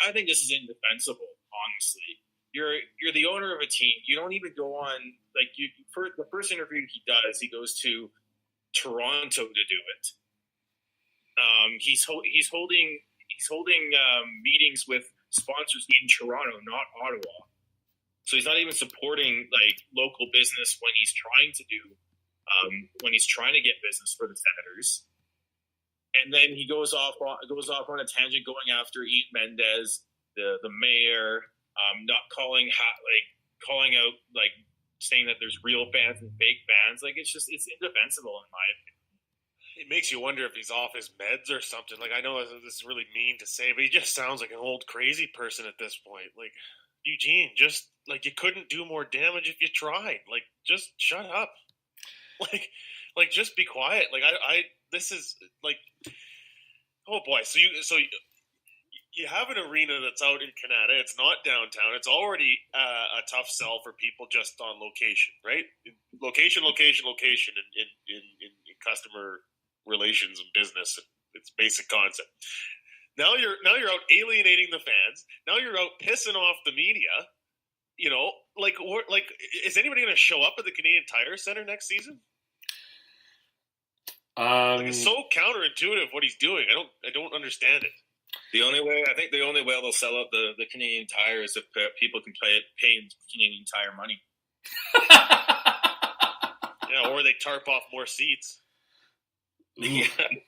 I think this is indefensible. Honestly, you're the owner of a team. You don't even go on the first interview he does. He goes to Toronto to do it. He's holding meetings with sponsors in Toronto, not Ottawa. So he's not even supporting like local business when he's trying to get business for the Senators. And then he goes off on a tangent, going after Ian Mendez, the mayor, not calling out, like saying that there's real fans and fake fans. Like it's indefensible in my opinion. It makes you wonder if he's off his meds or something. Like, I know this is really mean to say, but he just sounds like an old crazy person at this point. Like, Eugene, just, like, you couldn't do more damage if you tried. Like, just shut up. Like, just be quiet. Like, this is, like, oh boy. So you have an arena that's out in Canada. It's not downtown. It's already a tough sell for people just on location, right? Location in customer relations and business. It's basic concept. Now you're out alienating the fans. Now you're out pissing off the media. You know, is anybody going to show up at the Canadian Tire Center next season? It's so counterintuitive what he's doing. I don't understand it. The only way they'll sell out the Canadian Tire is if people can pay Canadian Tire money. Yeah, or they tarp off more seats. Yeah.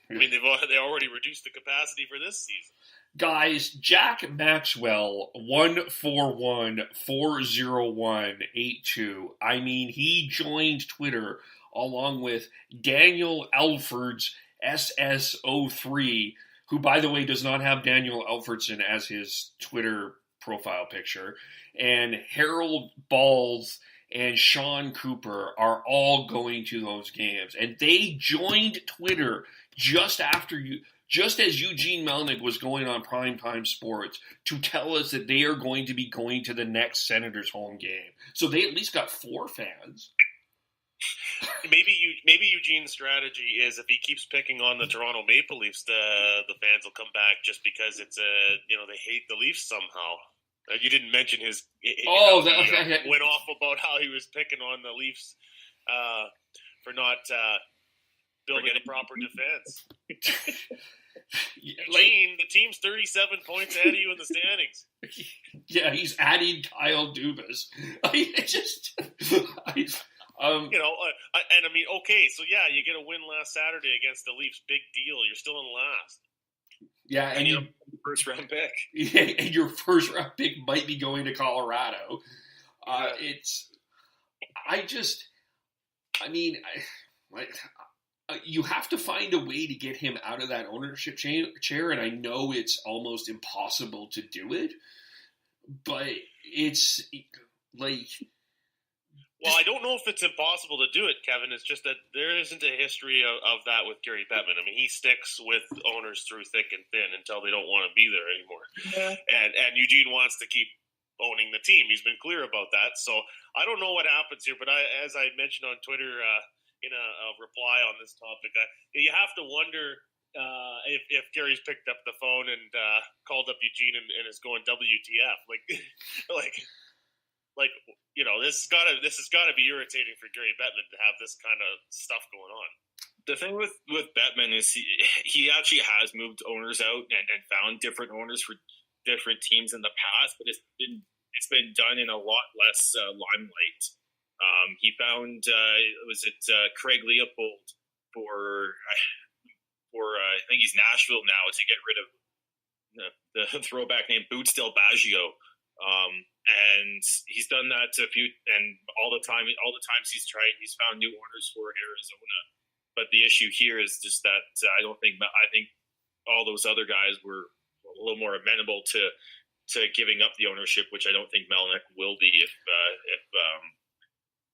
I mean, they already reduced the capacity for this season. Guys, Jack Maxwell 141-401-82. I mean, he joined Twitter along with Daniel Alford's SS03, who, by the way, does not have Daniel Alfredson as his Twitter profile picture, and Harold Balls and Sean Cooper are all going to those games. And they joined Twitter just as Eugene Melynk was going on Primetime Sports to tell us that they are going to be going to the next Senators home game. So they at least got 4 fans. Maybe Eugene's strategy is if he keeps picking on the Toronto Maple Leafs, the fans will come back just because it's they hate the Leafs somehow. You didn't mention his. Went off about how he was picking on the Leafs for not building a proper defense. Eugene, the team's 37 points ahead of you in the standings. Yeah, he's adding Kyle Dubas. So yeah, you get a win last Saturday against the Leafs, big deal. You're still in last. Yeah, and your first round pick. Yeah, and your first round pick might be going to Colorado. You have to find a way to get him out of that ownership chair, and I know it's almost impossible to do it, but it's like... Well, I don't know if it's impossible to do it, Kevin. It's just that there isn't a history of that with Gary Bettman. I mean, he sticks with owners through thick and thin until they don't want to be there anymore. Yeah. And Eugene wants to keep owning the team. He's been clear about that. So I don't know what happens here, but as I mentioned on Twitter in a reply on this topic, you have to wonder if Gary's picked up the phone and called up Eugene and is going WTF. This has got to be irritating for Gary Bettman to have this kind of stuff going on. The thing with Bettman is he actually has moved owners out and found different owners for different teams in the past, but it's been done in a lot less limelight. He found Craig Leopold for I think he's Nashville now to get rid of the throwback name Boots Del Baggio. And he's done that to a few, and all the times he's tried, he's found new owners for Arizona. But the issue here is just that I think all those other guys were a little more amenable to giving up the ownership, which I don't think Melynk will be if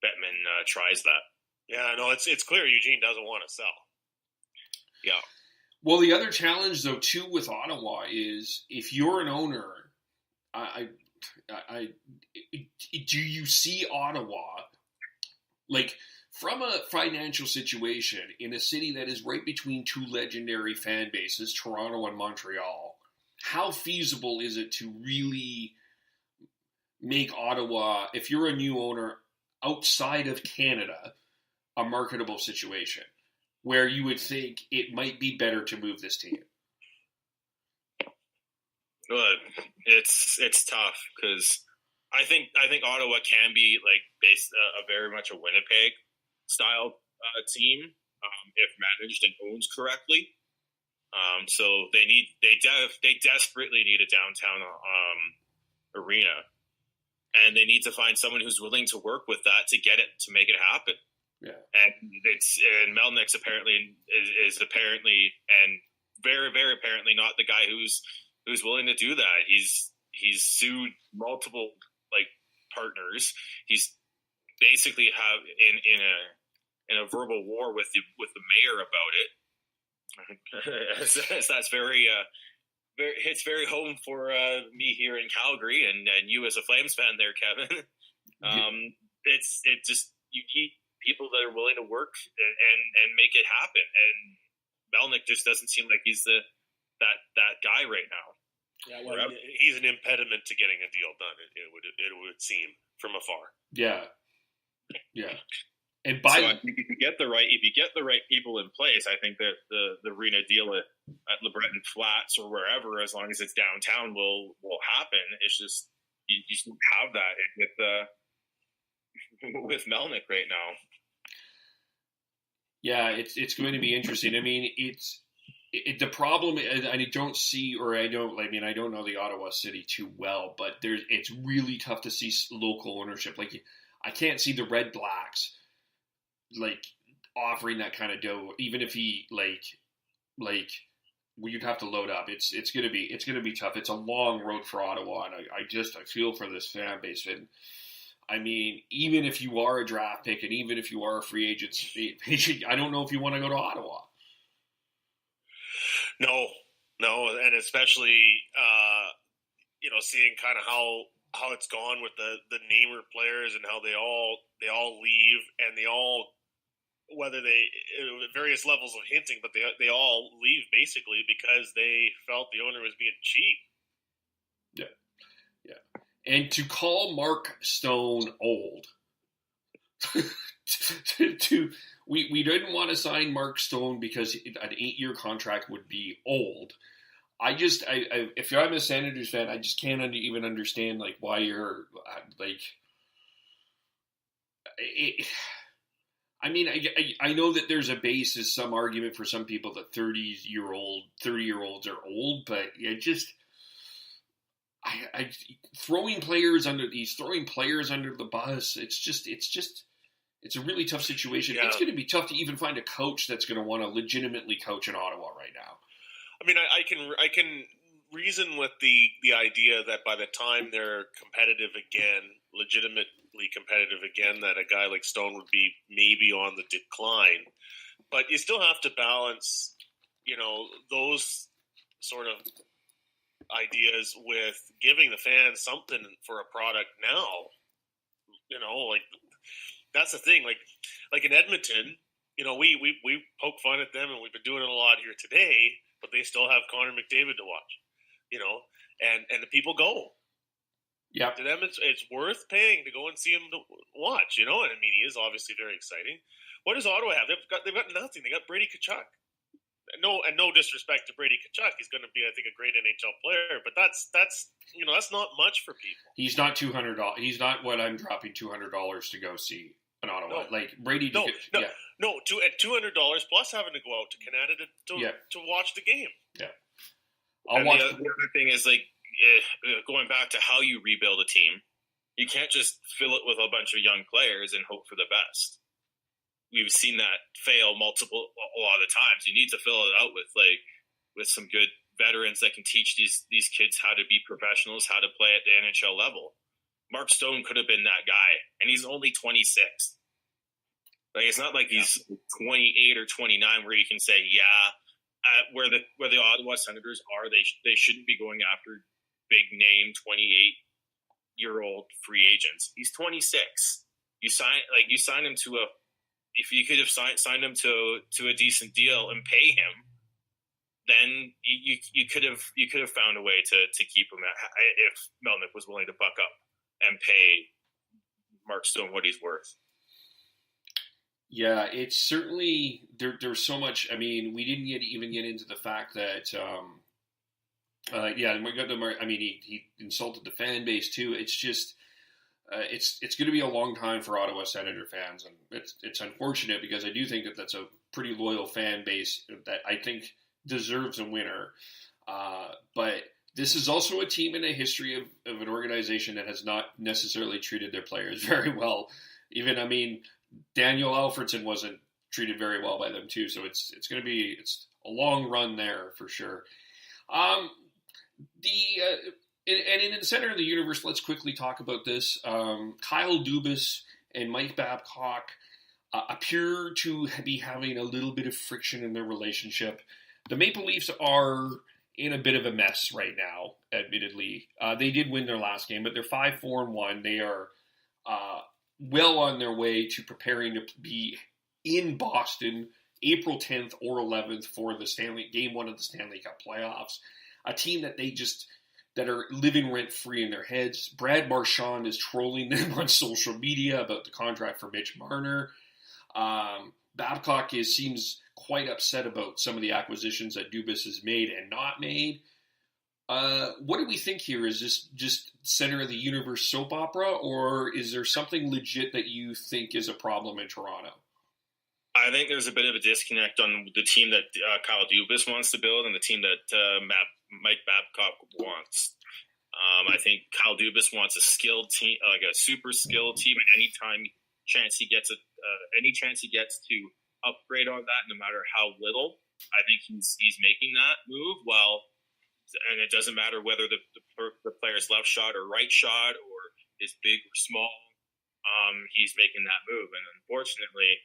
Bettman tries that. Yeah, no, it's clear Eugene doesn't want to sell. Yeah. Well, the other challenge though too with Ottawa is if you're an owner, do you see Ottawa like from a financial situation in a city that is right between 2 legendary fan bases, Toronto and Montreal? How feasible is it to really make Ottawa, if you're a new owner outside of Canada, a marketable situation where you would think it might be better to move this team? It's tough because I think Ottawa can be based very much a Winnipeg style team if managed and owned correctly. So they desperately need a downtown arena, and they need to find someone who's willing to work with that to make it happen. Yeah, and Melnyk is apparently and very very apparently not the guy who's willing to do that. He's sued multiple partners. He's basically in a verbal war with the mayor about it. That's very hits very home for me here in Calgary, and you as a Flames fan there, Kevin. It's just you need people that are willing to work and make it happen. And Melynk just doesn't seem like he's that guy right now. Yeah, well, he's an impediment to getting a deal done. It would seem from afar. Yeah. And so I think if you get the right people in place, I think that the arena deal at LeBreton Flats or wherever, as long as it's downtown, will happen. It's just you just don't have that with Melynk right now. Yeah, it's going to be interesting. I mean, the problem is I don't know the Ottawa City too well, but it's really tough to see local ownership. Like, I can't see the Red Blacks like offering that kind of dough, even if he you'd have to load up. It's gonna be tough. It's a long road for Ottawa, and I feel for this fan base. And I mean, even if you are a draft pick and even if you are a free agent, I don't know if you want to go to Ottawa. No, and especially seeing kind of how it's gone with the namer players and how they all leave, and they all, whether they various levels of hinting, but they all leave basically because they felt the owner was being cheap. Yeah. And to call Mark Stone old, we didn't want to sign Mark Stone because an 8-year contract would be old. If I'm a Senators fan, I just can't even understand like why you're like. I mean, I know that there's a basis, some argument for some people that 30-year-olds are old, but throwing players under the bus. It's a really tough situation. Yeah. It's going to be tough to even find a coach that's going to want to legitimately coach in Ottawa right now. I mean, I can reason with the idea that by the time they're competitive again, legitimately competitive again, that a guy like Stone would be maybe on the decline. But you still have to balance, those sort of ideas with giving the fans something for a product now. That's the thing. Like in Edmonton, we poke fun at them, and we've been doing it a lot here today. But they still have Connor McDavid to watch, and the people go. Yeah, to them it's worth paying to go and see him to watch. And I mean, he is obviously very exciting. What does Ottawa have? They've got nothing. They got Brady Tkachuk. No disrespect to Brady Tkachuk. He's going to be, I think, a great NHL player. But that's not much for people. He's not $200. He's not what I'm dropping $200 to go see in Ottawa. No. Like Brady. No, at $200 plus having to go out to Canada to watch the game. Yeah. The other thing is going back to how you rebuild a team. You can't just fill it with a bunch of young players and hope for the best. We've seen that fail a lot of times. You need to fill it out with some good veterans that can teach these kids how to be professionals, how to play at the NHL level. Mark Stone could have been that guy, and he's only 26. Like, it's not like he's 28 or 29 where you can say, where the Ottawa Senators are, they shouldn't be going after big name 28-year-old free agents. He's 26. You sign him to if you could have signed him to a decent deal and pay him, then you could have found a way to keep him if Melynk was willing to buck up and pay Mark Stone what he's worth. Yeah, it's certainly there's so much. I mean, we didn't even get into the fact that he insulted the fan base too. It's just it's going to be a long time for Ottawa Senator fans, and it's unfortunate because I do think that that's a pretty loyal fan base that I think deserves a winner. But this is also a team in a history of an organization that has not necessarily treated their players very well. Even, I mean, Daniel Alfredson wasn't treated very well by them too, so it's a long run there for sure. And in the center of the universe, let's quickly talk about this. Kyle Dubas and Mike Babcock appear to be having a little bit of friction in their relationship. The Maple Leafs are in a bit of a mess right now, admittedly. They did win their last game, but they're 5-4-1. They are well on their way to preparing to be in Boston April 10th or 11th for the Game 1 of the Stanley Cup playoffs. A team that are living rent-free in their heads. Brad Marchand is trolling them on social media about the contract for Mitch Marner. Babcock seems quite upset about some of the acquisitions that Dubas has made and not made. What do we think here? Is this just center of the universe soap opera, or is there something legit that you think is a problem in Toronto? I think there's a bit of a disconnect on the team that Kyle Dubas wants to build and the team that Mike Babcock wants. I think Kyle Dubas wants a skilled team, like a super skilled team, and any chance he gets to upgrade on that, no matter how little, I think he's making that move. Well, and it doesn't matter whether the player's left shot or right shot or is big or small. He's making that move, and unfortunately,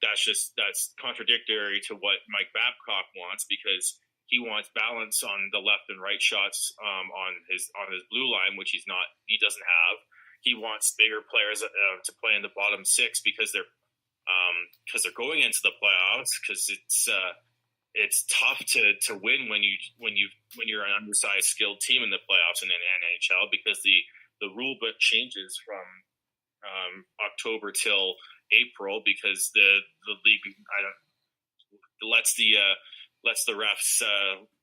that's contradictory to what Mike Babcock wants, because he wants balance on the left and right shots on his blue line, which he doesn't have. He wants bigger players to play in the bottom six because they're going into the playoffs, because it's tough to win when you're an undersized skilled team in the playoffs in an NHL, because the rule book changes from October till April, because the league lets the refs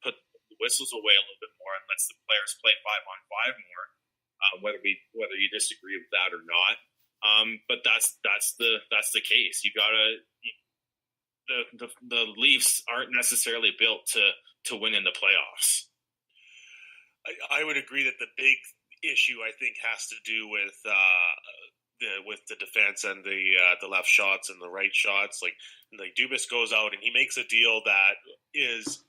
put the whistles away a little bit more and lets the players play 5-on-5 more, whether you disagree with that or not. But that's the case. The Leafs aren't necessarily built to win in the playoffs. I would agree that the big issue, I think, has to do with the defense and the left shots and the right shots. Like Dubas goes out and he makes a deal that is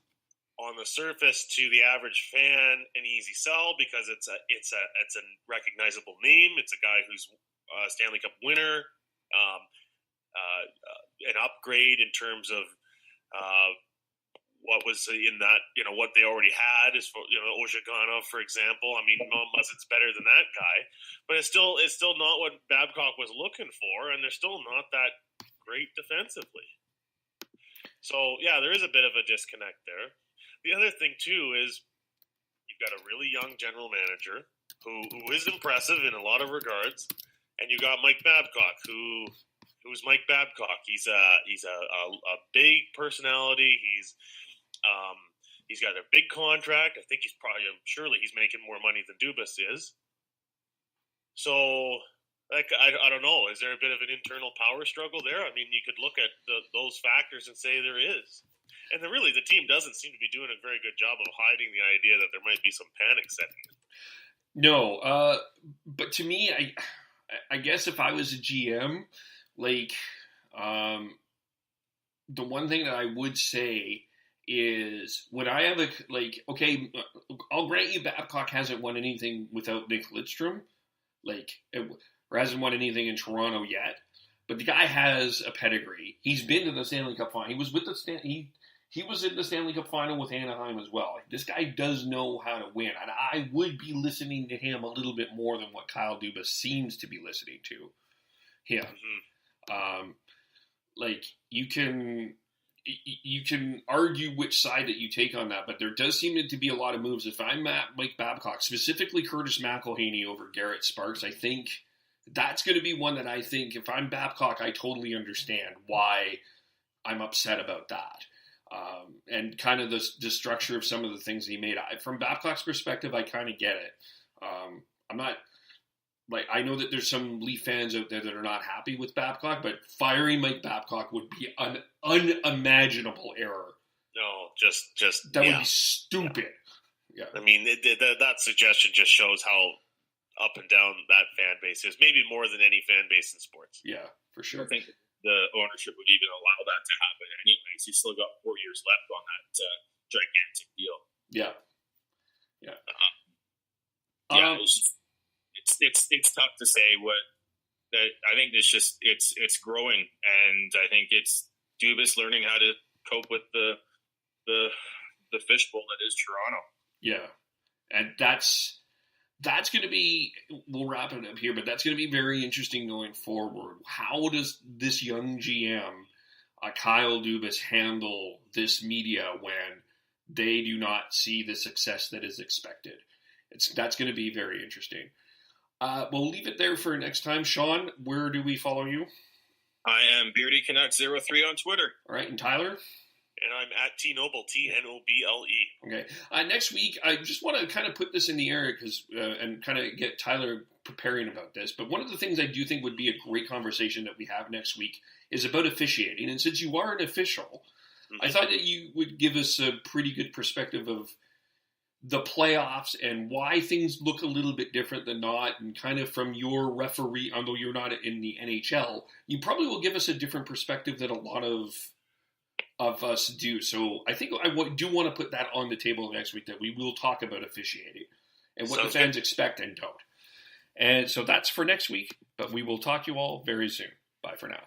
on the surface to the average fan an easy sell, because it's a recognizable name. It's a guy who's a Stanley Cup winner, an upgrade in terms of what was in that, what they already had is for, Ojagana, for example. I mean, unless it's better than that guy, but it's still not what Babcock was looking for, and they're still not that great defensively. So yeah, there is a bit of a disconnect there. The other thing too is you've got a really young general manager who is impressive in a lot of regards, and you got Mike Babcock, who's Mike Babcock. He's a big personality. He's got a big contract. I think surely he's making more money than Dubas is. So, I don't know. Is there a bit of an internal power struggle there? I mean, you could look at those factors and say there is. And the team doesn't seem to be doing a very good job of hiding the idea that there might be some panic setting in. No, but to me, I guess if I was a GM, the one thing that I would say is when I have okay, I'll grant you Babcock hasn't won anything without Nick Lidstrom, or hasn't won anything in Toronto yet, but the guy has a pedigree. He's been to the Stanley Cup final. He was with he was in the Stanley Cup final with Anaheim as well. This guy does know how to win, and I would be listening to him a little bit more than what Kyle Dubas seems to be listening to him. Mm-hmm. You can argue which side that you take on that, but there does seem to be a lot of moves. If I'm Mike Babcock, specifically Curtis McElhaney over Garrett Sparks, I think that's going to be one that I think if I'm Babcock, I totally understand why I'm upset about that. And kind of the structure of some of the things he made. From Babcock's perspective, I kind of get it. I'm not... I know that there's some Leaf fans out there that are not happy with Babcock, but firing Mike Babcock would be an unimaginable error. No, just that would be stupid. Yeah. I mean, that suggestion just shows how up and down that fan base is. Maybe more than any fan base in sports. Yeah, for sure. I think the ownership would even allow that to happen anyways. He's still got 4 years left on that gigantic deal. Yeah. It's tough to say what that. I think it's growing, and I think it's Dubas learning how to cope with the the fishbowl that is Toronto. Yeah, and that's going to be, we'll wrap it up here, but that's going to be very interesting going forward. How does this young GM, Kyle Dubas, handle this media when they do not see the success that is expected? That's going to be very interesting. We'll leave it there for next time. Sean, where do we follow you? I am Beardy Canuck 03 on Twitter. All right, and Tyler? And I'm at T-Noble, T-N-O-B-L-E. Okay. Next week, I just want to kind of put this in the air and kind of get Tyler preparing about this. But one of the things I do think would be a great conversation that we have next week is about officiating. And since you are an official, I thought that you would give us a pretty good perspective of the playoffs and why things look a little bit different than not, and kind of from your referee, although you're not in the NHL, you probably will give us a different perspective than a lot of us do. So I think I do want to put that on the table next week, that we will talk about officiating and what the fans expect and don't. And so that's for next week, but we will talk to you all very soon. Bye for now.